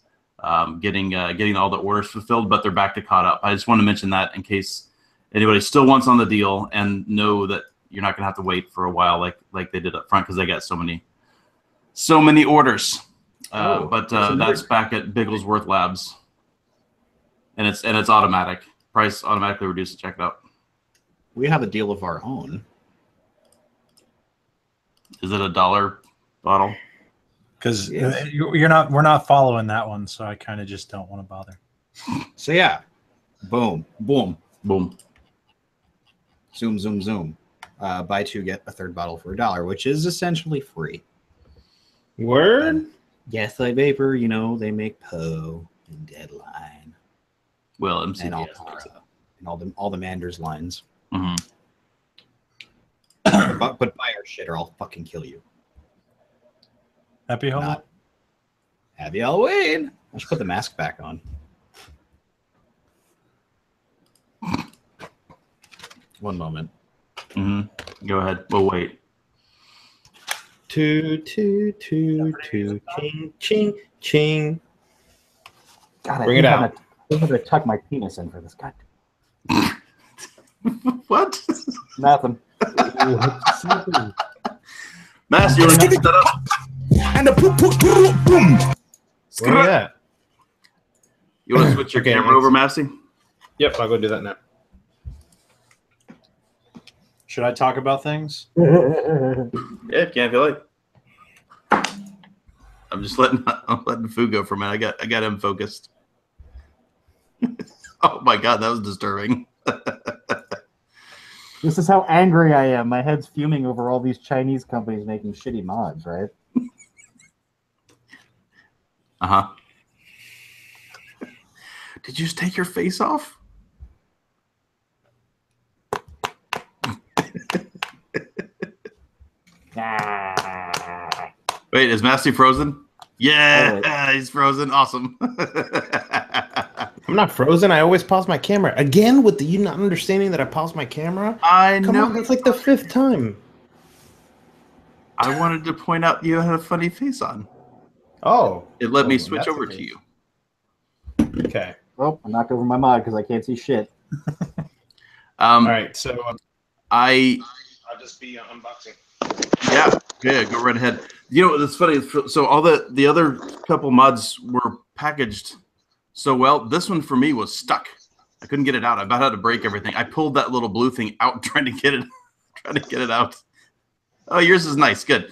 getting all the orders fulfilled, but they're back to caught up. I just want to mention that in case anybody still wants on the deal, and know that you're not going to have to wait for a while like they did up front, because they got so many orders. But that's back at Bigglesworth Labs, and it's automatic. Price automatically reduced. Check it out. We have a deal of our own. Is it $1 bottle? Because we're not following that one, so I kind of just don't want to bother. So yeah, boom, boom, boom, zoom, zoom, zoom. Buy 2 get a 3rd bottle for $1, which is essentially free. Word. Gaslight Vapor, you know, they make Poe and Deadline. Well, and Altara, and all the Manders lines. Mm-hmm. but buy our shit or I'll fucking kill you. Happy Halloween. Happy Halloween. I should put the mask back on. One moment. Mm-hmm. Go ahead. We'll wait. 2, 2, 2, 2, ching, ching, ching. God, bring it out. I'm going to tuck my penis in for this. God. What? Nothing. Mass, you want to get that up? And a boom. Where are you at? You want to switch your camera over, Massey? Yep, I'll go do that now. Should I talk about things? Yeah, if you feel like. I'm letting food go for a minute. I got him focused. Oh my god, that was disturbing. This is how angry I am. My head's fuming over all these Chinese companies making shitty mods, right? Uh-huh. Did you just take your face off? Wait, is Massey frozen? Yeah, he's frozen. Awesome. I'm not frozen. I always pause my camera. Again, with you not understanding that I paused my camera? Come on, that's like the 5th time. I wanted to point out you had a funny face on. Oh. It let me switch over to you. Okay. Well, I knocked over my mod because I can't see shit. All right, so I'll just be unboxing. Yeah, go right ahead. You know, it's funny. So all the other couple mods were packaged so well. This one for me was stuck. I couldn't get it out. I about had to break everything. I pulled that little blue thing out trying to get it out. Oh, yours is nice. Good.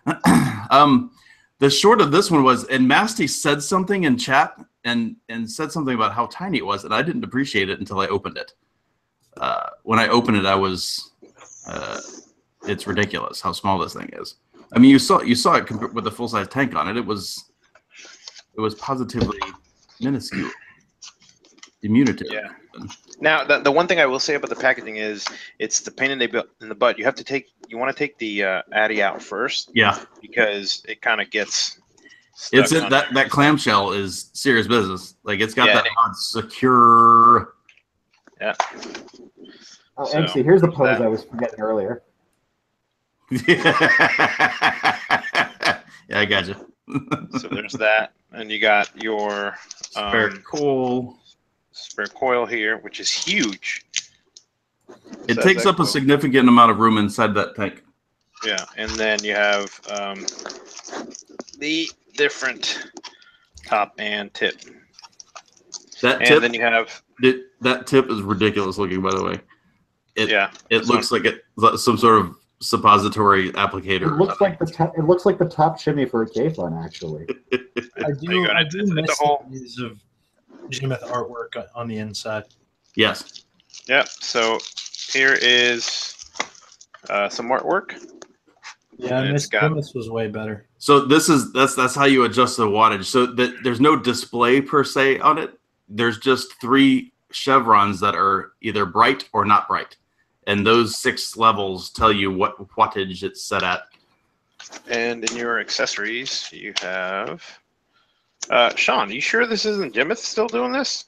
The short of this one was, and Masty said something in chat and said something about how tiny it was, and I didn't appreciate it until I opened it. When I opened it, I was, it's ridiculous how small this thing is. I mean, you saw it with a full-size tank on it. It was positively minuscule, diminutive. Yeah. Now, the one thing I will say about the packaging is it's the pain in the butt. You want to take the Addy out first. Yeah. Because it kind of gets stuck. It's that clamshell is serious business. Like it's got that odd secure. Yeah. Oh, actually, here's the pose I was forgetting earlier. Yeah, I got you. So there's that, and you got your spare coil here, which is huge. It takes up a significant amount of room inside that tank. Yeah, and then you have the different top and tip. Then you have that tip is ridiculous looking, by the way. It looks like some sort of suppository applicator. It looks like the top shimmy for a K-Fun, actually. I do miss the use of Jimith artwork on the inside. Yes. Yep. So here is some artwork. Yeah, this was way better. So that's how you adjust the wattage. So there's no display per se on it. There's just 3 chevrons that are either bright or not bright. And those 6 levels tell you what wattage it's set at. And in your accessories, you have... Sean, you sure this isn't Jimith still doing this?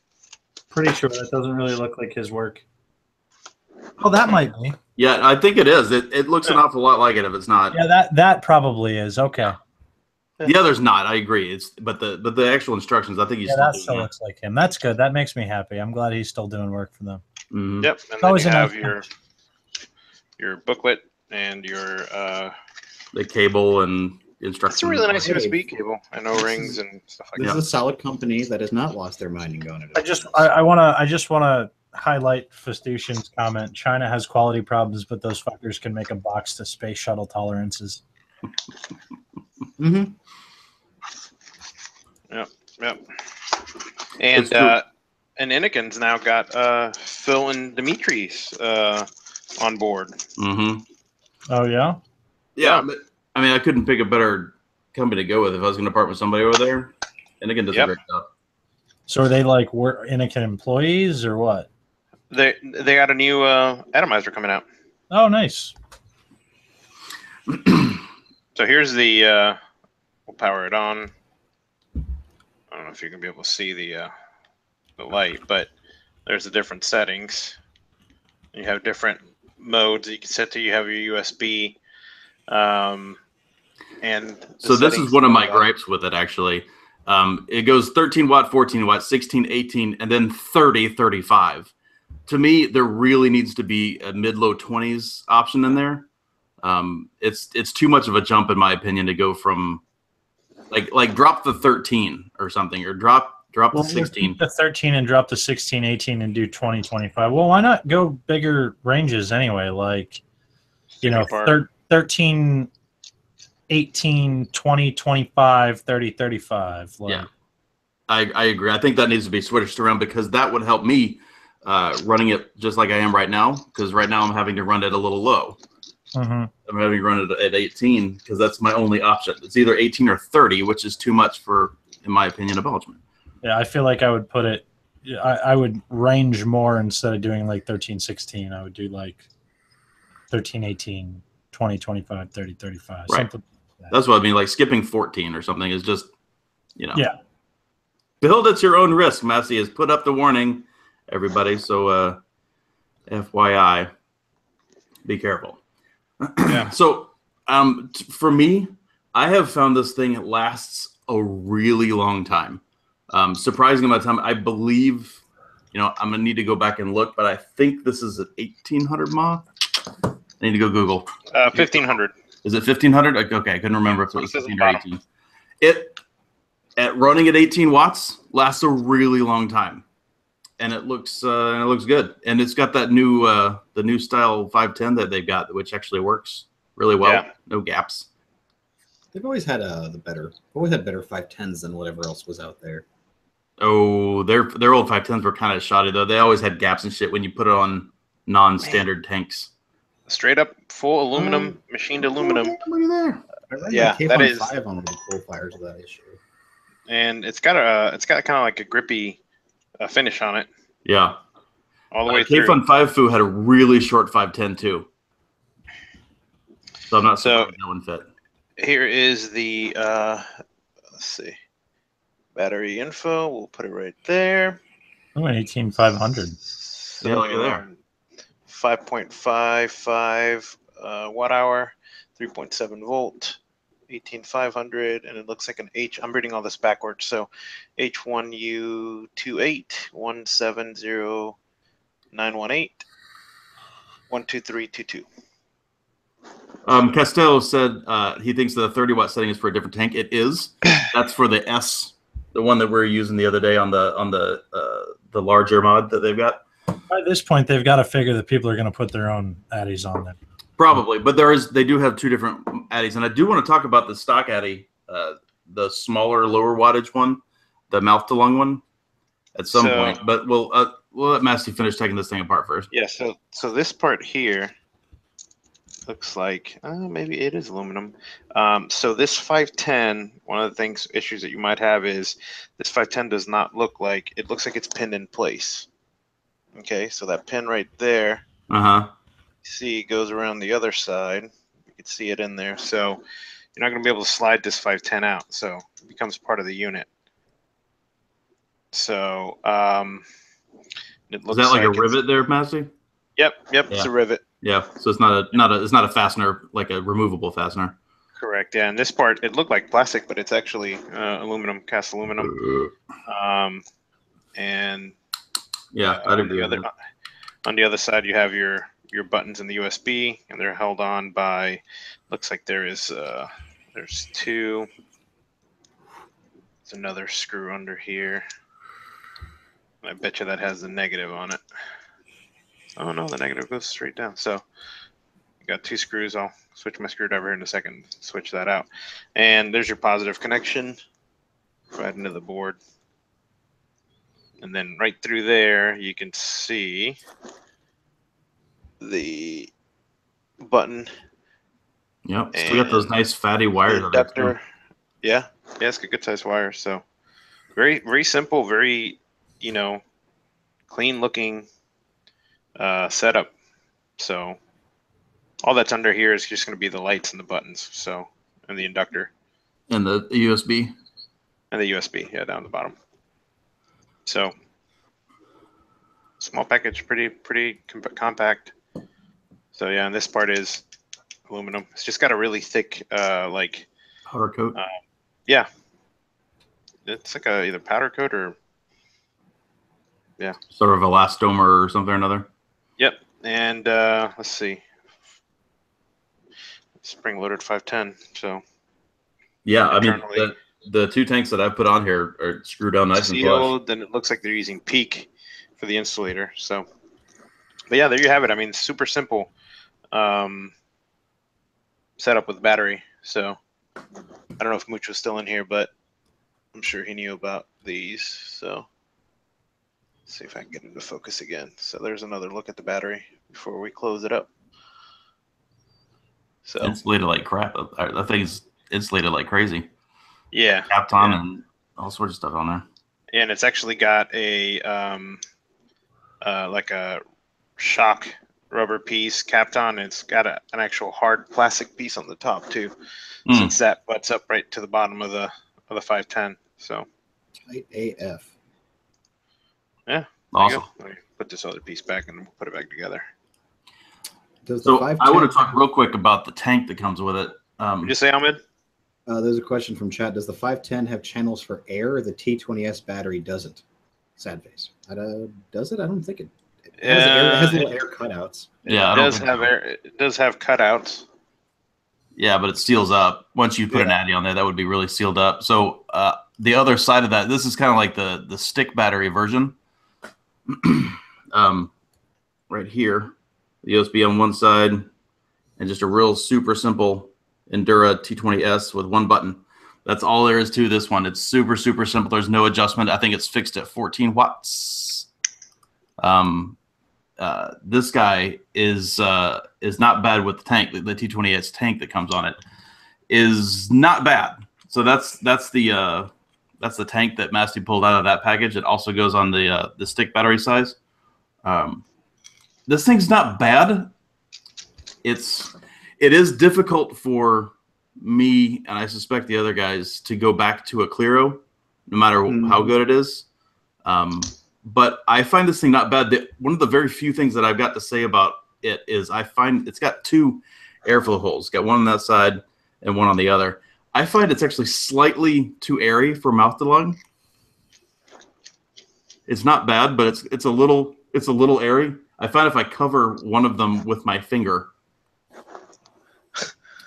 Pretty sure that doesn't really look like his work. Oh, that might be. Yeah, I think it is. It looks an awful lot like it if it's not. Yeah, that probably is. Okay. The other's not. I agree. But the actual instructions, I think he's that still looks like him. That's good. That makes me happy. I'm glad he's still doing work for them. Mm-hmm. Yep. And then you have your booklet and your the cable and instructions. It's a really nice USB cable and O-rings and stuff like that. This is a solid company that has not lost their mind in going into it. I just wanna highlight Festution's comment. China has quality problems, but those fuckers can make a box to space shuttle tolerances. Mm-hmm. Yep. And Anakin's now got Phil and Dimitri's on board. Mm-hmm. Oh yeah? Yeah. I mean, I couldn't pick a better company to go with if I was going to part with somebody over there. Anakin does a great job. So are they like Anakin employees or what? They got a new atomizer coming out. Oh, nice. So here's the we'll power it on. I don't know if you're gonna be able to see the light, but there's the different settings. You have different modes that you can set to. You have your USB, and so this is one of my gripes with it actually. It goes 13 watt, 14 watt, 16, 18, and then 30, 35. To me, there really needs to be a mid-low 20s option in there. It's too much of a jump in my opinion to go from like drop the 13 or something, or drop the 16. The 13 and drop the 16, 18 and do 20, 25. Well, why not go bigger ranges anyway? Like, 13, 18, 20, 25, 30, 35. Like. Yeah, I agree. I think that needs to be switched around because that would help me running it just like I am right now, because right now I'm having to run it a little low. Mm-hmm. I'm having to run it at 18 because that's my only option. It's either 18 or 30, which is too much for, in my opinion, a Belgian. Yeah, I feel like I would put it, I would range more instead of doing like 13, 16. I would do like 13, 18, 20, 25, 30, 35. Right. Something like that. That's what I mean. Like skipping 14 or something is just, Yeah. Build at your own risk. Massey has put up the warning, everybody. So, FYI, be careful. Yeah. So, for me, I have found this thing lasts a really long time. Surprising amount of time. I believe, I'm gonna need to go back and look, but I think this is at 1800 mAh. I need to go Google. 1500. Is it 1500? Okay, I couldn't remember if it was 15 or 18. It at running at 18 watts lasts a really long time. and it looks good. And it's got that new the new style 510 that they've got, which actually works really well. Yeah. No gaps. They've always had better 510s than whatever else was out there. Oh, their old 510s were kind of shoddy though. They always had gaps and shit when you put it on non-standard tanks. Straight up full aluminum, machined aluminum. Look at there. Yeah, that is 5 on the coal fires of that issue. And it's got kind of like a grippy finish on it. Yeah. All the way through. K-Fun 5 Fu had a really short 510 too. So I'm not surprised that one fit. Here is the let's see, battery info. We'll put it right there. Oh, 18500. So, Yeah, look at there. 5.55 watt hour, 3.7 volt, 18500, and it looks like an H. I'm reading all this backwards. So H1U28170 918 12322. Castello said he thinks the 30-watt setting is for a different tank. It is. That's for the S, the one that we were using the other day on the larger mod that they've got. By this point, they've got to figure that people are going to put their own Addies on them. Probably, but they do have two different Addies, and I do want to talk about the stock Addy, the smaller, lower wattage one, the mouth to lung one, at some point. But we'll let Massey finish taking this thing apart first. Yeah. So this part here looks like maybe it is aluminum. So this 510, one of the issues that you might have is this 510 does not look like it. Looks like it's pinned in place. Okay, so that pin right there. See, it goes around the other side. You can see it in there. So you're not going to be able to slide this 510 out. So it becomes part of the unit. So it looks is that like a rivet there, Massey? Yep, Yeah. It's a rivet. Yeah, so it's not a fastener, like a removable fastener. Correct. Yeah, and this part it looked like plastic, but it's actually aluminum, cast aluminum. And yeah, on the other side you have your buttons and the USB, and they're held on by. Looks like there's two. There's another screw under here. I bet you that has the negative on it. Oh no, the negative goes straight down. So you got two screws. I'll switch my screwdriver in a second. Switch that out, and there's your positive connection right into the board. And then right through there, you can see the button. Yep, still got those nice fatty wires. Adapter. Yeah, it's got good size wires. So very, very simple, very clean looking setup. So all that's under here is just going to be the lights and the buttons. So and the inductor. And the USB. And the USB, yeah, down the bottom. So small package, pretty compact. So yeah, and this part is aluminum. It's just got a really thick like powder coat. Yeah, it's like either powder coat or sort of elastomer or something or another. Yep, and let's see, spring loaded 510. So yeah, I mean the two tanks that I've put on here are screwed down nice and flush. Then it looks like they're using Peak for the insulator. So, but yeah, there you have it. I mean, super simple setup with battery. So I don't know if Mooch was still in here, but I'm sure he knew about these. So let's see if I can get into focus again. So there's another look at the battery before we close it up. So insulated like crap. That thing's insulated like crazy. Yeah, Kapton and all sorts of stuff on there. And it's actually got a like a shock rubber piece capped on. It's got an actual hard plastic piece on the top too, since that butts up right to the bottom of the 510. So tight AF. Yeah, awesome. Let me put this other piece back and we'll put it back together. So I want to talk real quick about the tank that comes with it. Did you say, Ahmed? There's a question from chat. Does the 510 have channels for air? The T20S battery doesn't. Sad face. Does it? I don't think it. It has little air cutouts. Yeah, it does have air. It does have cutouts. Yeah, but it seals up. Once you put an Addy on there, that would be really sealed up. So the other side of that, this is kind of like the stick battery version. right here, the USB on one side, and just a real super simple Endura T20S with one button. That's all there is to this one. It's super, super simple. There's no adjustment. I think it's fixed at 14 watts. This guy is not bad with the tank. The T20S tank that comes on it is not bad. So that's the tank that Masty pulled out of that package. It also goes on the stick battery size. This thing's not bad. It is difficult for me, and I suspect the other guys, to go back to a Clearo, no matter how good it is. But I find this thing not bad. One of the very few things that I've got to say about it is I find it's got two airflow holes. It's got one on that side and one on the other. I find it's actually slightly too airy for mouth to lung. It's not bad, but it's a little airy. I find if I cover one of them with my finger.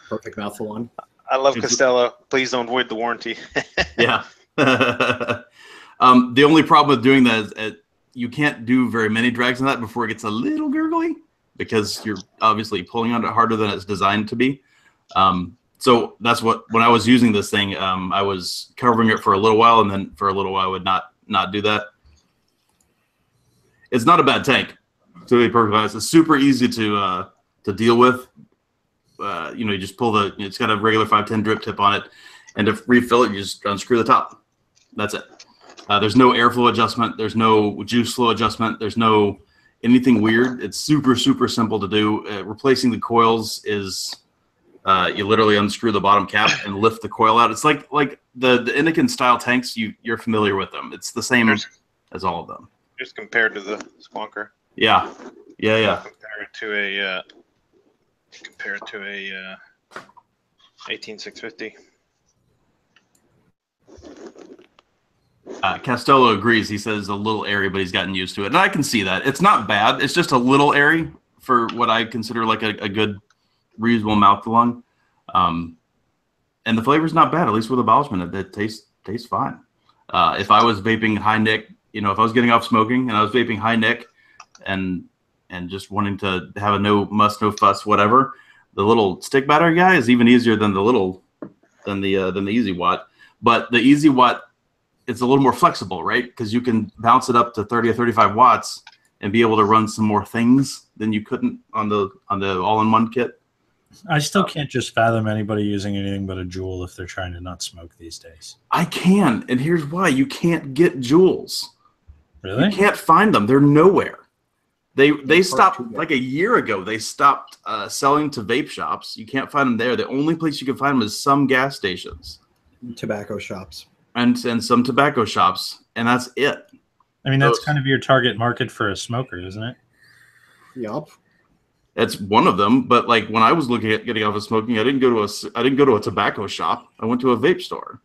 Perfect mouthful one. I love Costello. Please don't void the warranty. Yeah. The only problem with doing that is you can't do very many drags on that before it gets a little gurgly, because you're obviously pulling on it harder than it's designed to be. So that's when I was using this thing, I was covering it for a little while, and then for a little while I would not do that. It's not a bad tank, to be perfectly honest. It's super easy to deal with. You just pull it's got a regular 510 drip tip on it, and to refill it, you just unscrew the top. That's it. There's no airflow adjustment. There's no juice flow adjustment. There's no anything weird. It's super, super simple to do. Replacing the coils is you literally unscrew the bottom cap and lift the coil out. It's like the Innikin style tanks. You're familiar with them. It's the same as all of them. Just compared to the Squonker. Yeah. Compared to a 18650. Costello agrees. He says a little airy, but he's gotten used to it, and I can see that. It's not bad. It's just a little airy for what I consider like a good, reasonable mouth to lung. And the flavor's not bad, at least with abolishment. It tastes fine. If I was vaping high nic, if I was getting off smoking and I was vaping high nic, and just wanting to have a no muss, no fuss, whatever, the little stick battery guy is even easier than the Easy Watt. But the Easy Watt, it's a little more flexible, right? Because you can bounce it up to 30 or 35 watts and be able to run some more things than you couldn't on the all-in-one kit. I still can't just fathom anybody using anything but a Juul if they're trying to not smoke these days. I can, and here's why. You can't get Juuls. Really? You can't find them. They're nowhere. They stopped like a year ago. They stopped selling to vape shops. You can't find them there. The only place you can find them is some gas stations, tobacco shops, and some tobacco shops, and that's it. I mean, that's kind of your target market for a smoker, isn't it? Yup. That's one of them. But like when I was looking at getting off of smoking, I didn't go to a tobacco shop. I went to a vape store.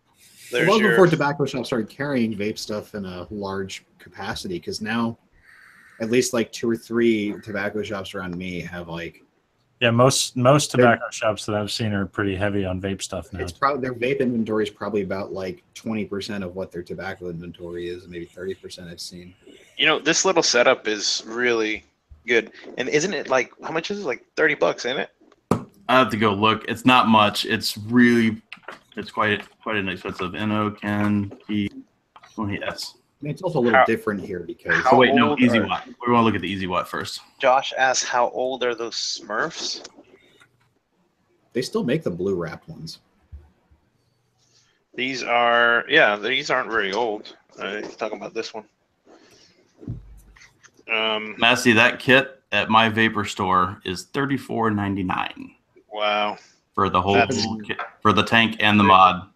It was before tobacco shops started carrying vape stuff in a large capacity, because now at least like 2 or 3 tobacco shops around me have most tobacco shops that I've seen are pretty heavy on vape stuff now. It's probably their vape inventory is probably about like 20% of what their tobacco inventory is, maybe 30% I've seen. This little setup is really good. And isn't it like, how much is it? Like $30, ain't it? I have to go look. It's not much. It's quite inexpensive. NOKNP20S. It's also a little different here because... Oh, wait, no, Easy Watt. We want to look at the Easy Watt first. Josh asked, how old are those Smurfs? They still make the blue wrapped ones. These aren't very old. Talking about this one. Massey, that kit at my vapor store is $34.99. Wow. For the whole kit, for the tank and the mod.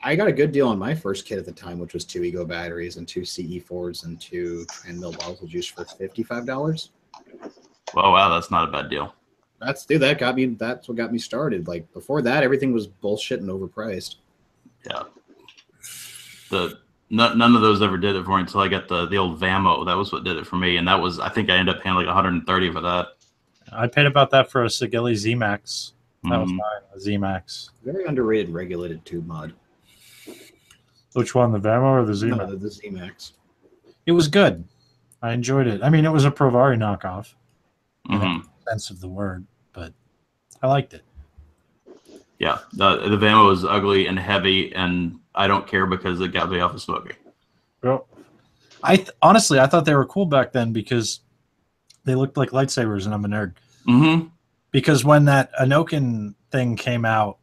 I got a good deal on my first kit at the time, which was 2 Ego batteries and 2 CE4s and 2 10 mil bottles of juice for $55. Oh wow, that's not a bad deal. That's what got me started. Like before that, everything was bullshit and overpriced. Yeah. None of those ever did it for me until I got the old Vamo. That was what did it for me, and that was, I think I ended up paying like $130 for that. I paid about that for a Sigilli Z-Max. That was mine, a Z-Max. Very underrated regulated tube mod. Which one, the Vamo or the Z-Max? No, the Z-Max. It was good. I enjoyed it. I mean, it was a Provari knockoff, in the sense of the word, but I liked it. Yeah, the Vamo was ugly and heavy, and I don't care because it got me off of smoking. Well, honestly, I thought they were cool back then because they looked like lightsabers, and I'm a nerd. Mm-hmm. Because when that Enokin thing came out,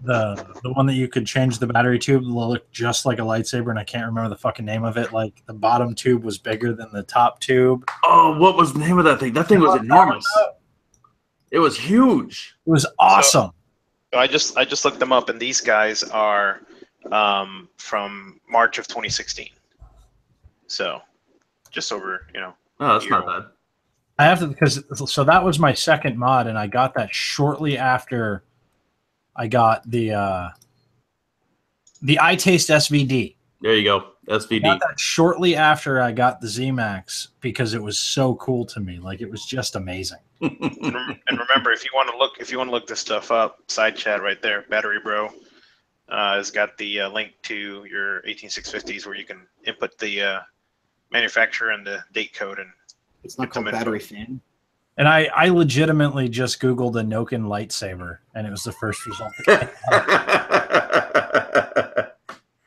the one that you could change the battery tube looked just like a lightsaber, and I can't remember the fucking name of it. Like the bottom tube was bigger than the top tube. Oh, what was the name of that thing? That thing was enormous. It was huge. It was awesome. So I just looked them up, and these guys are from March of 2016. So just over, Oh, that's not bad. I have to, because so that was my second mod, and I got that shortly after I got the iTaste SVD. There you go, SVD. I got that shortly after I got the ZMAX because it was so cool to me. Like it was just amazing. And remember, if you want to look this stuff up, side chat right there, Battery Bro has got the link to your 18650s where you can input the manufacturer and the date code, and it's not called Battery Fan. And I legitimately just Googled a Noken lightsaber, and it was the first result.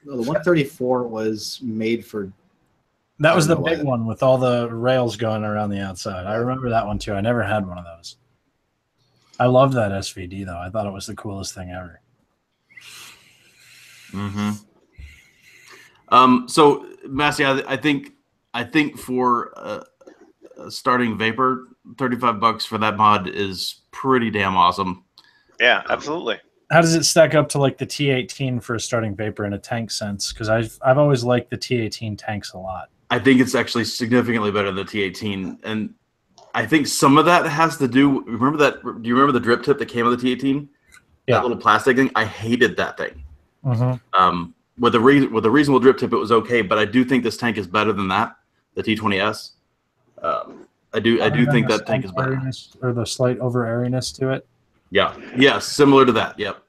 No, the 134 was made for. That was the big one with all the rails going around the outside. I remember that one too. I never had one of those. I loved that SVD though. I thought it was the coolest thing ever. So Massey, I think for starting Vapor, $35 for that mod is pretty damn awesome. Yeah, absolutely. How does it stack up to like the T18 for a starting Vapor in a tank sense? Because I've always liked the T18 tanks a lot. I think it's actually significantly better than the T18, and I think some of that has to do. Remember that? Do you remember the drip tip that came with the T18? Yeah. That little plastic thing. I hated that thing. Mm-hmm. With a reasonable drip tip, it was okay, but I do think this tank is better than that. The T20S. I do think that tank is better. Or the slight over airiness to it. Yeah. Yeah. Similar to that. Yep.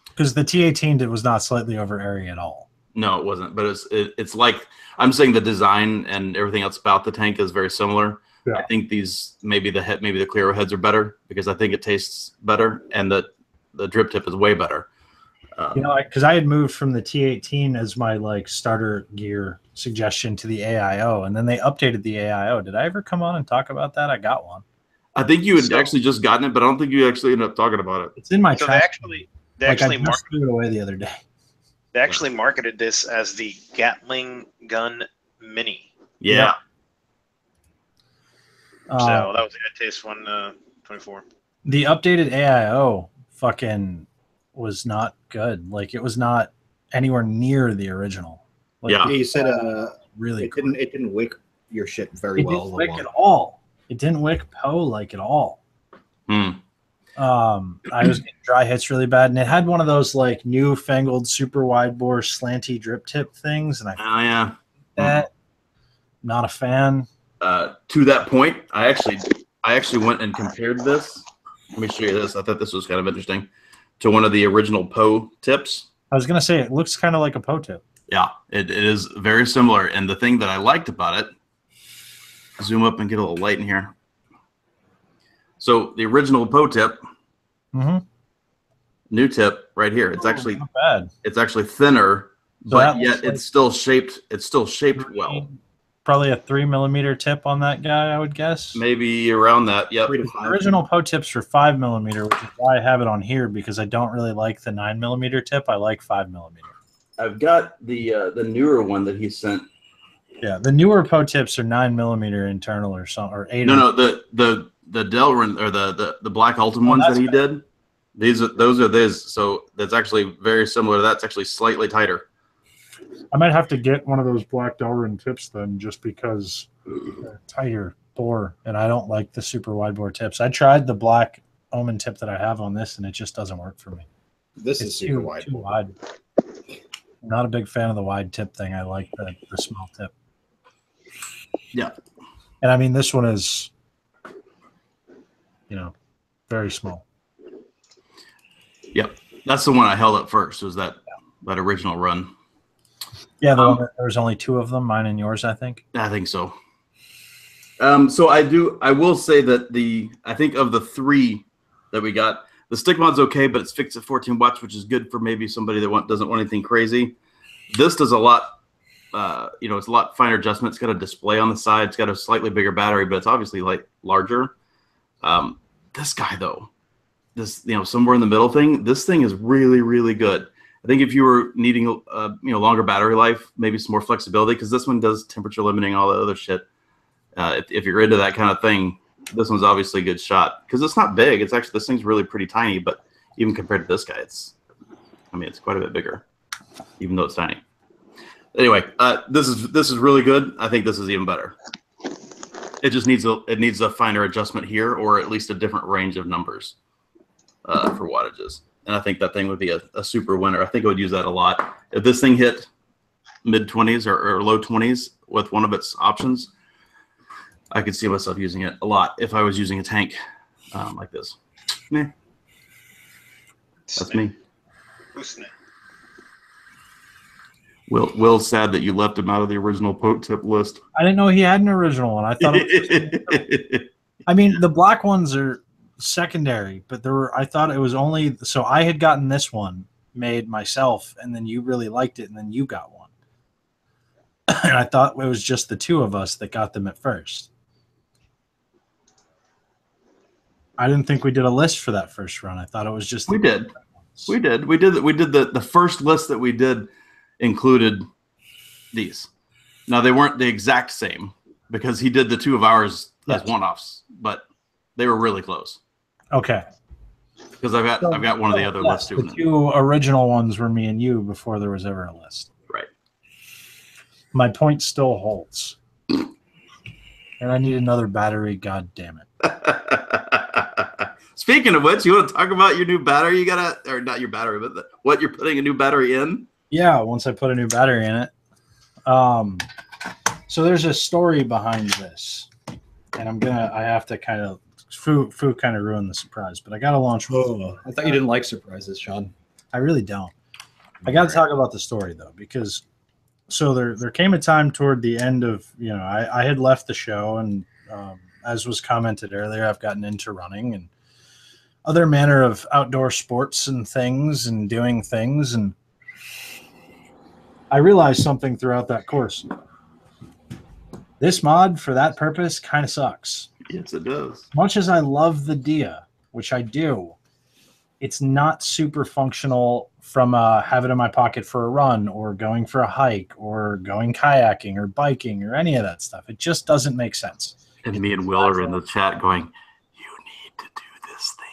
Because the T18 was not slightly over airy at all. No, it wasn't. But it's like I'm saying the design and everything else about the tank is very similar. Yeah. I think these maybe the Clearo heads are better because I think it tastes better, and the drip tip is way better. Because I had moved from the T18 as my like starter gear suggestion to the AIO, and then they updated the AIO. Did I ever come on and talk about that? I got one. I think you had actually just gotten it, but I don't think you actually ended up talking about it. It's in my. So they actually threw it away the other day. They actually marketed this as the Gatling Gun Mini. Yeah. So that was the iTaste 124. The updated AIO fucking was not good. Like it was not anywhere near the original. Like, yeah, you said really it didn't wick your shit very well. It didn't wick at all. It didn't wick Poe like at all. I was getting dry hits really bad, and it had one of those like newfangled super wide bore slanty drip tip things, and that not a fan. To that point, I actually went and compared this. Let me show you this. I thought this was kind of interesting. To one of the original Poe tips. I was gonna say it looks kind of like a Poe tip. Yeah, it is very similar. And the thing that I liked about it, zoom up and get a little light in here. So the original Poe tip, new tip right here. It's actually not bad. It's actually thinner, but yet it's still shaped. It's still shaped well. Probably a 3mm tip on that guy, I would guess. Maybe around that. Yep. The original Poe tips were 5mm, which is why I have it on here because I don't really like the 9mm tip. I like 5mm. I've got the newer one that he sent. Yeah, the newer Poe tips are 9mm internal or something, or 8. No, the Delrin or the Black Ultim ones that he did. Those are his. So that's actually very similar to that. It's actually slightly tighter. I might have to get one of those Black Delrin tips then, just because they're tighter bore, and I don't like the super wide bore tips. I tried the Black Omen tip that I have on this, and it just doesn't work for me. This is super wide. Too wide. I'm not a big fan of the wide tip thing. I like the small tip. Yeah. And I mean, this one is, very small. Yep. That's the one I held up first, was that original run. Yeah, the one that there was only 2 of them, mine and yours, I think. I think so. So I will say that I think of the 3 that we got, the stick mod's okay, but it's fixed at 14 watts, which is good for maybe somebody that doesn't want anything crazy. This does a lot, it's a lot finer adjustment. It's got a display on the side. It's got a slightly bigger battery, but it's obviously like larger. This guy though, somewhere in the middle thing, this thing is really, really good. I think if you were needing longer battery life, maybe some more flexibility, because this one does temperature limiting, all that other shit. If you're into that kind of thing, this one's obviously a good shot because it's not big. It's actually, this thing's really pretty tiny, but even compared to this guy, it's quite a bit bigger, even though it's tiny. Anyway, this is really good. I think this is even better. It just needs a finer adjustment here, or at least a different range of numbers for wattages. And I think that thing would be a super winner. I think I would use that a lot. If this thing hit mid-20s or low 20s with one of its options, I could see myself using it a lot if I was using a tank like this. That's me. Will's sad that you left him out of the original poke tip list. I didn't know he had an original one. I thought I mean, the black ones are secondary, but I thought it was only, so I had gotten this one made myself, and then you really liked it, and then you got one. And I thought it was just the 2 of us that got them at first. I didn't think we did a list for that first run. I thought it was just we did the first list that we did included these. Now they weren't the exact same because he did the 2 of ours as one-offs, but they were really close. Okay. Because I've got one of the other lists too. The 2 original ones were me and you before there was ever a list. Right. My point still holds. And I need another battery, god damn it. Speaking of which, you want to talk about your new battery you got or not your battery, but what you're putting a new battery in? Yeah, once I put a new battery in it. So there's a story behind this. And I have to kind of Fu kind of ruined the surprise, but I got to launch. Oh, I thought you didn't like surprises, Sean. I really don't. I got to talk about the story though, because so there came a time toward the end of, I had left the show, and as was commented earlier, I've gotten into running and other manner of outdoor sports and things and doing things. And I realized something throughout that course. This mod for that purpose kind of sucks. Yes, it does. Much as I love the Dia, which I do, it's not super functional from have it in my pocket for a run or going for a hike or going kayaking or biking or any of that stuff. It just doesn't make sense. And me and Will are in the chat going, you need to do this thing.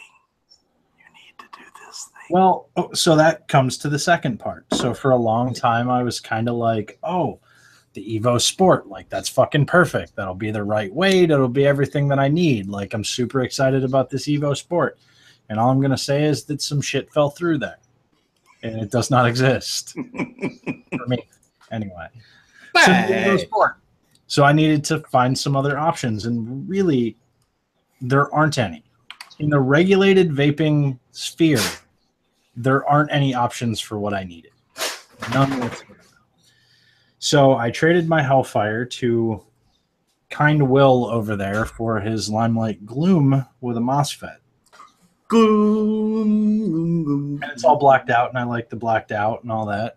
You need to do this thing. Well, so that comes to the second part. So for a long time, I was kind of like, oh, the Evo Sport, like that's fucking perfect. That'll be the right weight. It'll be everything that I need. Like I'm super excited about this Evo Sport. And all I'm going to say is that some shit fell through there. And it does not exist for me. Anyway. Hey. So I needed to find some other options. And really, there aren't any. In the regulated vaping sphere, there aren't any options for what I needed. None whatsoever. So I traded my Hellfire to Kind Will over there for his Limelight Gloom with a MOSFET. Gloom. And it's all blacked out, and I like the blacked out and all that.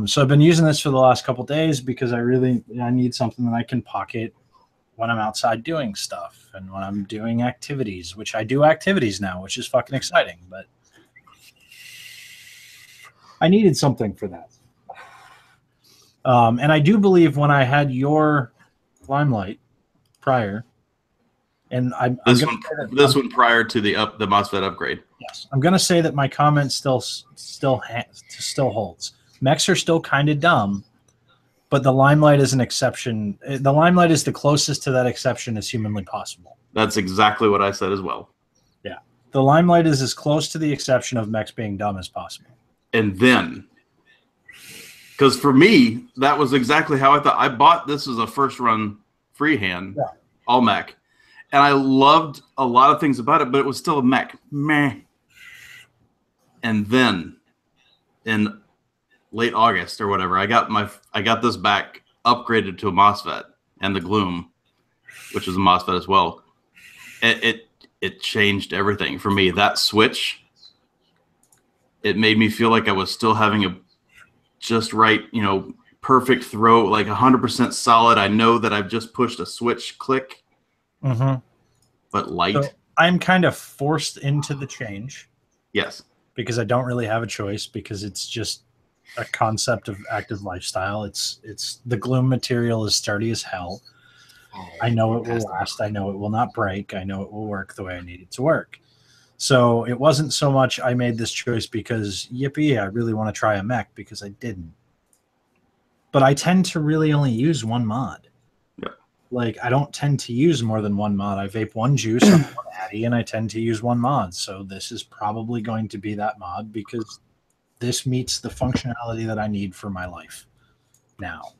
So I've been using this for the last couple days because I need something that I can pocket when I'm outside doing stuff and when I'm doing activities, which I do activities now, which is fucking exciting. But I needed something for that. And I do believe when I had your Limelight prior, and this one prior to the MOSFET upgrade. Yes, I'm going to say that my comment still holds. Mechs are still kind of dumb, but the Limelight is an exception. The Limelight is the closest to that exception as humanly possible. That's exactly what I said as well. Yeah, the Limelight is as close to the exception of mechs being dumb as possible. And then, because for me, that was exactly how I thought. I bought this as a first run freehand, all mech. And I loved a lot of things about it, but it was still a mech. Meh. And then, in late August or whatever. I got this back upgraded to a MOSFET and the Gloom, which is a MOSFET as well. It changed everything for me. That switch, it made me feel like I was still having a just right, perfect throw, like 100% solid. I know that I've just pushed a switch click, but light. So I'm kind of forced into the change. Yes. Because I don't really have a choice, because it's just a concept of active lifestyle. It's the Gloom material is sturdy as hell. I know it will last. I know it will not break. I know it will work the way I need it to work. So it wasn't so much I made this choice because, yippee, I really want to try a mech, because I didn't. But I tend to really only use one mod. Yep. Like, I don't tend to use more than one mod. I vape one juice on one Addy, and I tend to use one mod. So this is probably going to be that mod, because this meets the functionality that I need for my life now.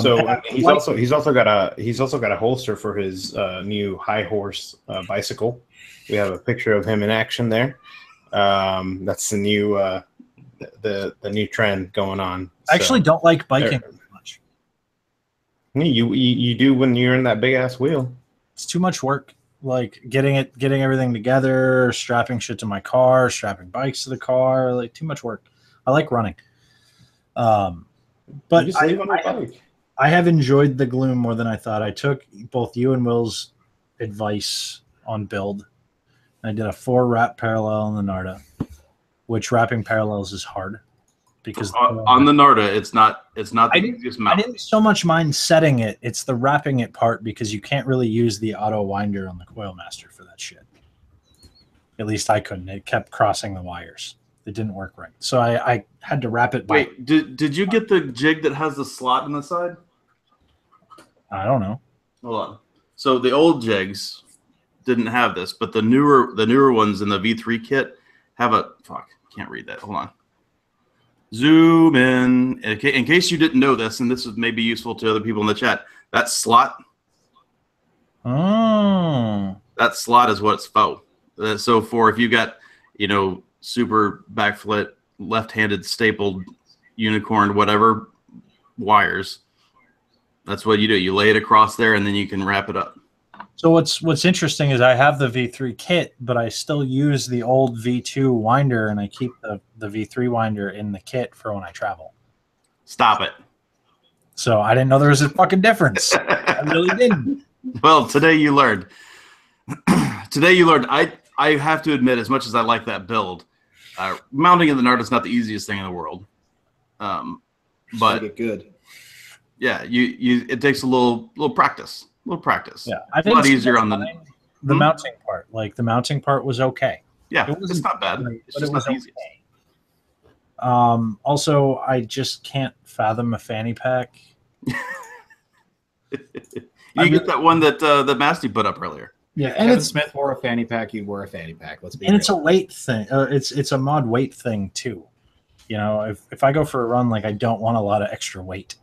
So he's also got a holster for his new high horse bicycle. We have a picture of him in action there. That's the new the new trend going on. I actually don't like biking much. You do when you're in that big ass wheel. It's too much work. Like getting everything together, strapping shit to my car, strapping bikes to the car, like too much work. I like running. But just leave on your bike. I have enjoyed the Gloom more than I thought. I took both you and Will's advice on build. I did a 4 wrap parallel on the Narda, which wrapping parallels is hard because on the Narda it's not the easiest mount. I didn't so much mind setting it. It's the wrapping it part, because you can't really use the auto winder on the Coil Master for that shit. At least I couldn't. It kept crossing the wires. It didn't work right. So I had to wrap it. Wait, did you get the jig that has the slot in the side? I don't know. Hold on. So the old jigs didn't have this, but the newer ones in the V3 kit have a can't read that. Hold on. Zoom in case you didn't know this, and this is maybe useful to other people in the chat. That slot. Oh. That slot is what's faux. So for if you got super backflit, left-handed stapled unicorn, whatever wires, that's what you do. You lay it across there, and then you can wrap it up. So what's interesting is I have the V3 kit, but I still use the old V2 winder, and I keep the V3 winder in the kit for when I travel. Stop it. So I didn't know there was a fucking difference. I really didn't. Well, today you learned. Today you learned. I have to admit, as much as I like that build, mounting in the Narda is not the easiest thing in the world. But get good. Yeah, it takes a little practice. Yeah, I think it's a lot easier on the mounting part. Like the mounting part was okay. Yeah, it's not bad. It's just not the easiest. Also, I just can't fathom a fanny pack. You get that one that Masty put up earlier. Yeah, and Kevin Smith wore a fanny pack. You'd wear a fanny pack. Let's be. And real. It's a weight thing. It's a mod weight thing too. If I go for a run, like I don't want a lot of extra weight.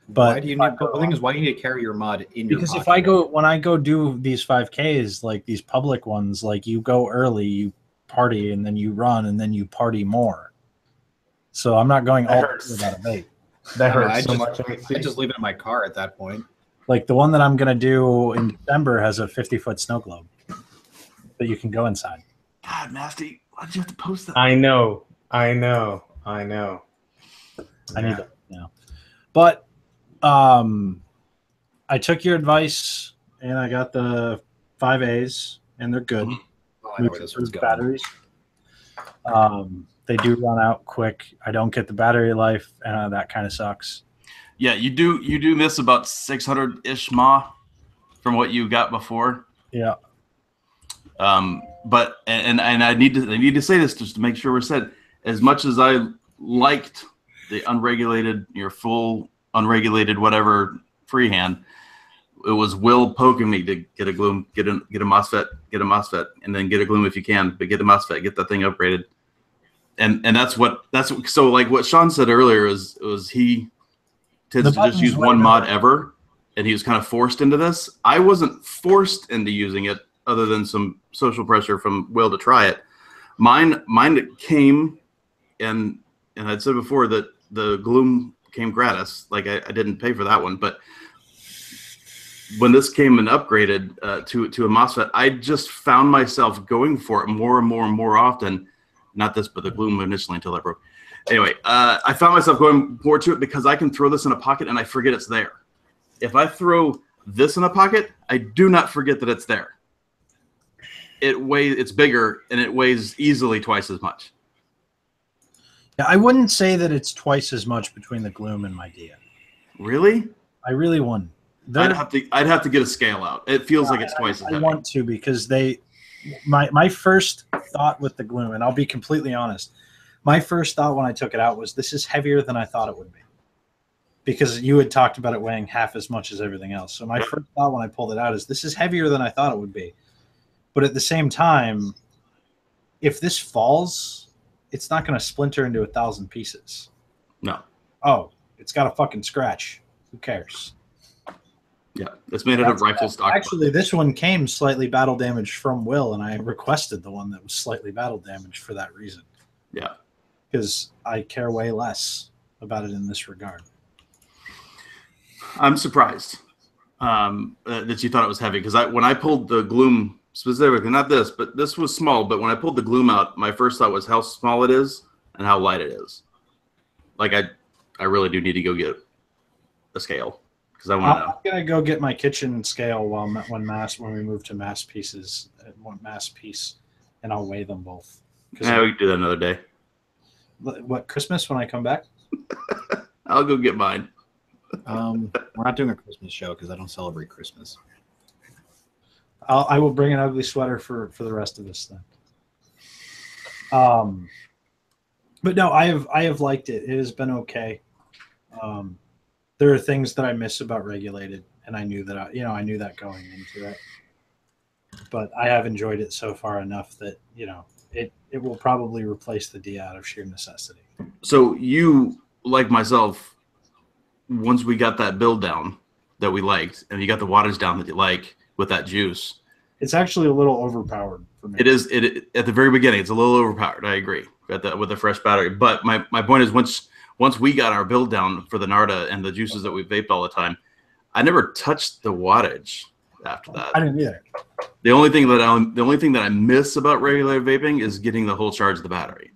But why do you need? The thing is, why do you need to carry your mod in your pocket? Because when I go do these 5Ks, like these public ones, like you go early, you party, and then you run, and then you party more. So I'm not going all without a vape. That hurts so much. I just leave it in my car at that point. Like the one that I'm gonna do in December has a 50-foot snow globe that you can go inside. God, Masty, why did you have to post that? I know. I need that now. But I took your advice and I got the 5As, and they're good. Oh, I know where this one's going. Batteries. They do run out quick. I don't get the battery life, and that kind of sucks. Yeah, you do miss about 600-ish mAh from what you got before. Yeah. But I need to say this just to make sure we're said. As much as I liked the unregulated, your full unregulated whatever freehand, it was Will poking me to get a Gloom, get a MOSFET, and then get a Gloom if you can, but get a MOSFET, get that thing upgraded. And that's so like what Sean said earlier was he tends to just use one mod ever, and he was kind of forced into this. I wasn't forced into using it, other than some social pressure from Will to try it. Mine came, and and I'd said before that the Gloom came gratis. Like I didn't pay for that one, but when this came and upgraded to a MOSFET, I just found myself going for it more and more and more often. Not this, but the Gloom initially until that broke. Anyway, I found myself going more to it because I can throw this in a pocket and I forget it's there. If I throw this in a pocket, I do not forget that it's there. It's bigger and it weighs easily twice as much. Yeah, I wouldn't say that it's twice as much between the Gloom and my Dia. Really? I really wouldn't. I'd have to get a scale out. It feels like it's twice as heavy. I want to because my first thought with the Gloom, and I'll be completely honest, my first thought when I took it out was this is heavier than I thought it would be. Because you had talked about it weighing half as much as everything else. So my first thought when I pulled it out is this is heavier than I thought it would be. But at the same time, if this falls, it's not going to splinter into 1,000 pieces. No. Oh, it's got a fucking scratch. Who cares? Yeah, it's made out of rifle stock. Actually, this one came slightly battle damaged from Will, and I requested the one that was slightly battle damaged for that reason. Yeah. Because I care way less about it in this regard. I'm surprised that you thought it was heavy because when I pulled the Gloom specifically, not this, but this was small. But when I pulled the Gloom out, my first thought was how small it is and how light it is. Like I really do need to go get a scale because I want to know. I'm gonna go get my kitchen scale when we move to mass pieces, mass piece, and I'll weigh them both. Yeah, we can do that another day. What, Christmas when I come back? I'll go get mine. We're not doing a Christmas show because I don't celebrate Christmas. I will bring an ugly sweater for the rest of this then. But no, I have liked it. It has been okay. There are things that I miss about regulated, and I knew that I knew that going into it. But I have enjoyed it so far enough that it will probably replace the D out of sheer necessity. So you, like myself, once we got that build down that we liked, and you got the wattage down that you like with that juice, it's actually a little overpowered for me. It is. At the very beginning, it's a little overpowered. I agree with the fresh battery. But my point is, once we got our build down for the Narda and the juices that we vaped all the time, I never touched the wattage after that. I didn't either. The only thing that I miss about regular vaping is getting the whole charge of the battery.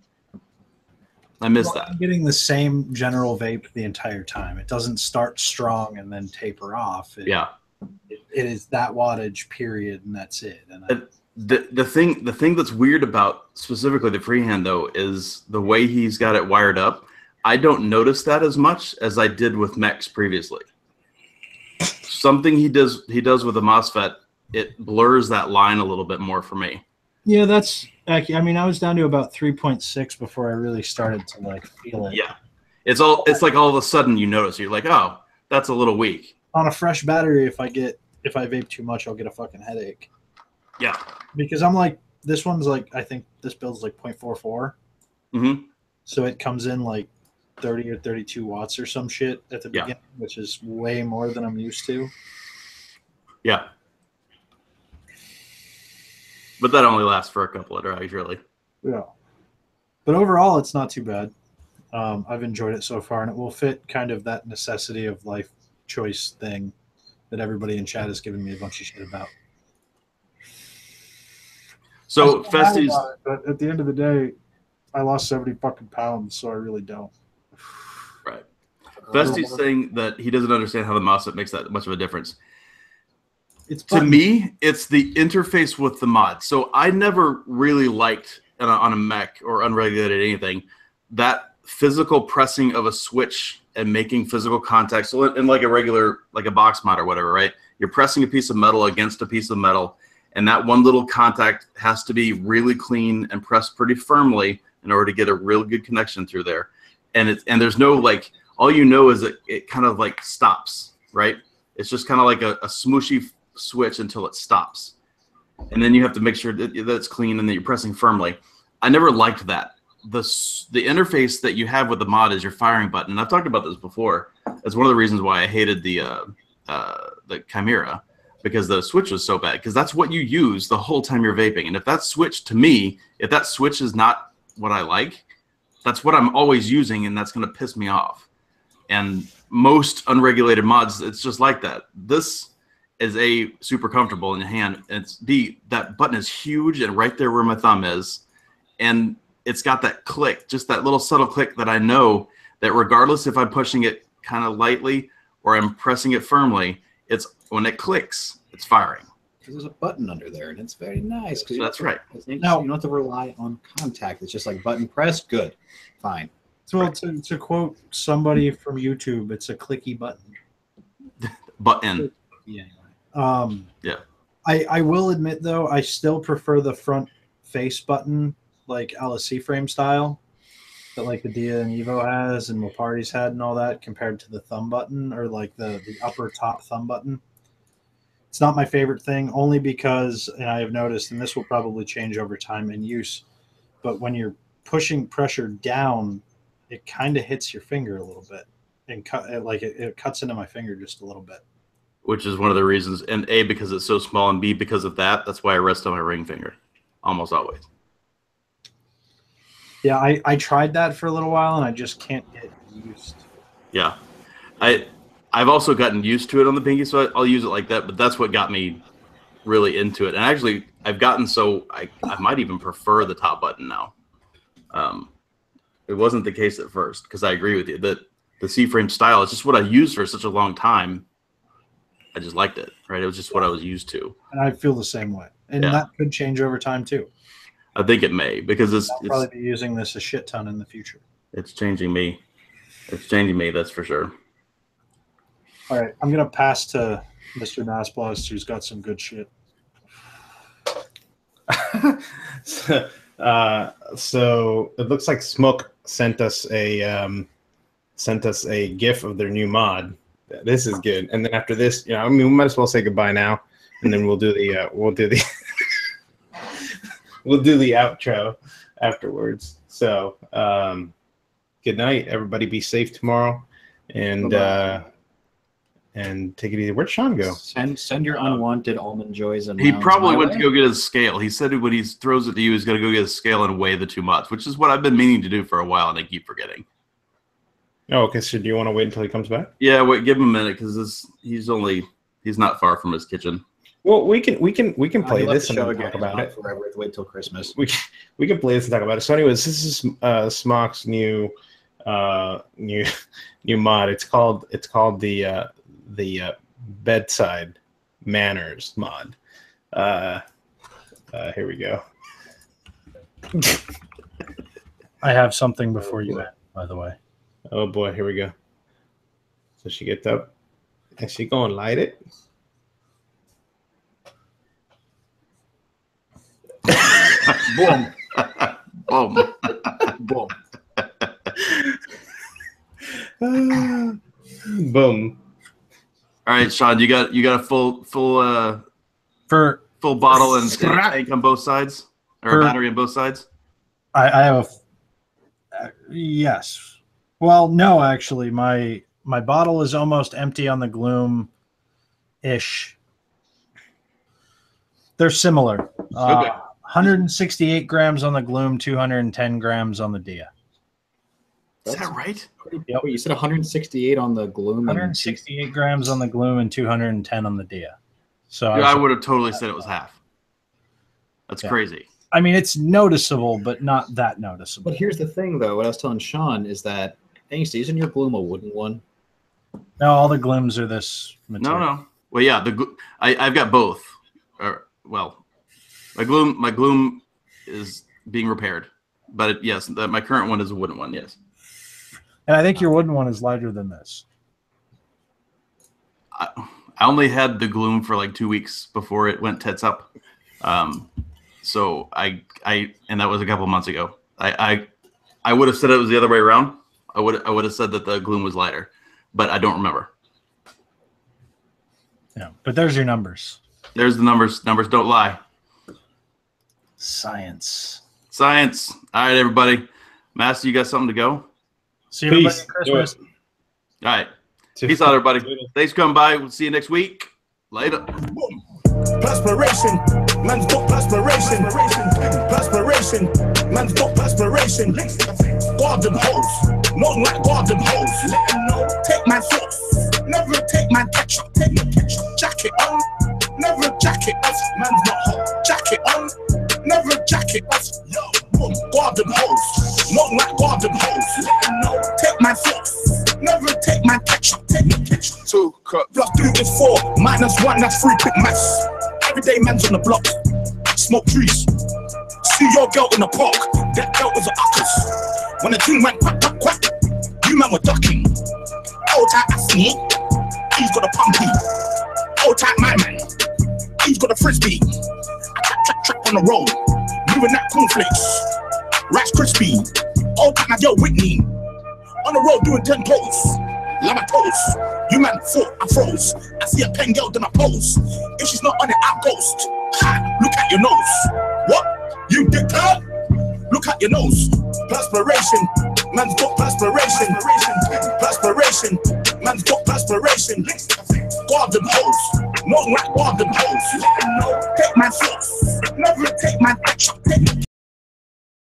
I miss that. I'm getting the same general vape the entire time. It doesn't start strong and then taper off. It is that wattage period, and that's it. And the thing that's weird about specifically the freehand though is the way he's got it wired up. I don't notice that as much as I did with Mechs previously. Something he does with the MOSFET, it blurs that line a little bit more for me. Yeah, that's accurate. I mean, I was down to about 3.6 before I really started to feel it. Yeah, it's like all of a sudden you notice, you're like, oh, that's a little weak. On a fresh battery, if I vape too much, I'll get a fucking headache. Yeah, because I'm like, this one's I think this build's 0.44. Mm-hmm. So it comes in 30 or 32 watts or some shit at the beginning, which is way more than I'm used to. Yeah. But that only lasts for a couple of drives, really. Yeah. But overall, it's not too bad. I've enjoyed it so far, and it will fit kind of that necessity of life choice thing that everybody in chat has given me a bunch of shit about. So, Festy's... But at the end of the day, I lost 70 fucking pounds, so I really don't. Right. Festy's saying that he doesn't understand how the MOSFET makes that much of a difference. To me, it's the interface with the mod. So I never really liked on a Mech or unregulated anything that physical pressing of a switch and making physical contact. So in a regular, a box mod or whatever, right? You're pressing a piece of metal against a piece of metal, and that one little contact has to be really clean and pressed pretty firmly in order to get a real good connection through there. And there's no all you know is that it kind of stops, right? It's just kind of like a smooshy switch until it stops, and then you have to make sure that it's clean and that you're pressing firmly. I never liked that. The interface that you have with the mod is your firing button, and I've talked about this before. That's one of the reasons why I hated the Chimera, because the switch was so bad, because that's what you use the whole time you're vaping. And if that switch is not what I like, that's what I'm always using, and that's going to piss me off. And most unregulated mods, it's just like that. This is A, super comfortable in your hand, and it's B, that button is huge and right there where my thumb is, and it's got that click, just that little subtle click that I know that regardless if I'm pushing it kind of lightly or I'm pressing it firmly, it's when it clicks, it's firing. There's a button under there, and it's very nice. So that's right. Now, you don't have to rely on contact. It's just like button press, good, fine. So to quote somebody from YouTube, it's a clicky button. Button. Yeah. Yeah. I will admit, though, I still prefer the front face button, like a la C-frame style, that like the Dia and Evo has and Mopari's had and all that, compared to the thumb button or like the upper top thumb button. It's not my favorite thing, only because, and I have noticed, and this will probably change over time in use, but when you're pushing pressure down, it kind of hits your finger a little bit, and it cuts into my finger just a little bit. Which is one of the reasons, and A, because it's so small, and B, because of that, that's why I rest on my ring finger, almost always. Yeah, I tried that for a little while, and I just can't get used. Yeah. I've also gotten used to it on the pinky, so I'll use it like that, but that's what got me really into it. And actually, I've gotten so I might even prefer the top button now. It wasn't the case at first, because I agree with you that the C-frame style is just what I used for such a long time. I just liked it, right? It was just what I was used to. And I feel the same way. And that could change over time, too. I think it may, because I'll probably be using this a shit ton in the future. It's changing me. It's changing me, that's for sure. All right, I'm going to pass to Mr. Nasblast, who's got some good shit. So it looks like Smoke sent us a GIF of their new mod. This is good. And then after this, I mean, we might as well say goodbye now, and then we'll do the we'll do the outro afterwards. So good night, everybody. Be safe tomorrow, and take it easy. Where'd Sean go? Send your unwanted almond joys and he probably went to go get his scale. He said when he throws it to you, he's going to go get his scale and weigh the 2 mods, which is what I've been meaning to do for a while, and I keep forgetting. Oh, okay. So do you want to wait until he comes back? Yeah, wait. Give him a minute, because he's not far from his kitchen. Well, we can play this and talk about it. Forever. Wait till Christmas. We can play this and talk about it. So, anyways, this is Smock's new mod. It's called the bedside manners mod. Here we go. I have something before you end, by the way. Oh boy, here we go. So she gets up and she gonna light it. Boom. Boom. Boom. Boom. All right, Sean, you got a full bottle and tank on both sides, or a battery on both sides. I have yes. Well, no, actually, my bottle is almost empty on the Gloom-ish. They're similar. Okay. 168 grams on the Gloom, 210 grams on the Dia. Is that right? Yep. You said 168 on the Gloom. 168 grams on the Gloom and 210 on the Dia. So I would have totally said it was half. That's crazy. I mean, it's noticeable, but not that noticeable. But here's the thing, though. What I was telling Sean is that, Angsty, isn't your Gloom a wooden one? No, all the Glooms are this material. No. Well, yeah, I've got both. My Gloom is being repaired, but yes, my current one is a wooden one. Yes. And I think your wooden one is lighter than this. I only had the Gloom for like 2 weeks before it went tits up. So and that was a couple months ago. I would have said it was the other way around. I would have said that the Gloom was lighter, but I don't remember. Yeah, but there's your numbers. There's the numbers. Numbers don't lie. Science. All right, everybody. Master, you got something to go? See you at Christmas. All right. Peace out, everybody. Thanks for coming by. We'll see you next week. Later. Perspiration, man's got perspiration. Perspiration, man's got perspiration. Garden hose, not like garden hose. Let him know, take my sauce, never take my ketchup. Take my ketchup, jacket on, never jacket us. Man's not hot, jacket on, never jacket us. Yo, boom, garden hose, not like garden hose. Let him know, take my sauce, never take my ketchup. Take my ketchup. 2 cups. Plus 2 is 4, minus 1, that's 3 quick maths. Everyday man's on the block, smoke trees. See your girl in the park, that girl was a uckers. When the team went quack, quack, quack, you man were ducking. Old tight Asney, he's got a pumpy. Old tight my man, he's got a frisbee. I trap on the road, moving that cornflakes. Rice crispy, old tight my girl Whitney. On the road doing 10 toes. Lama toes, you man thought I froze. I see a pen girl, then I pose. If she's not on it, I'll ghost. Ha, look at your nose. What? You dick her? Look at your nose. Perspiration, man's got perspiration. Perspiration, man's got perspiration. Garden hose, not like garden hose. Take my sauce, never take my ketchup.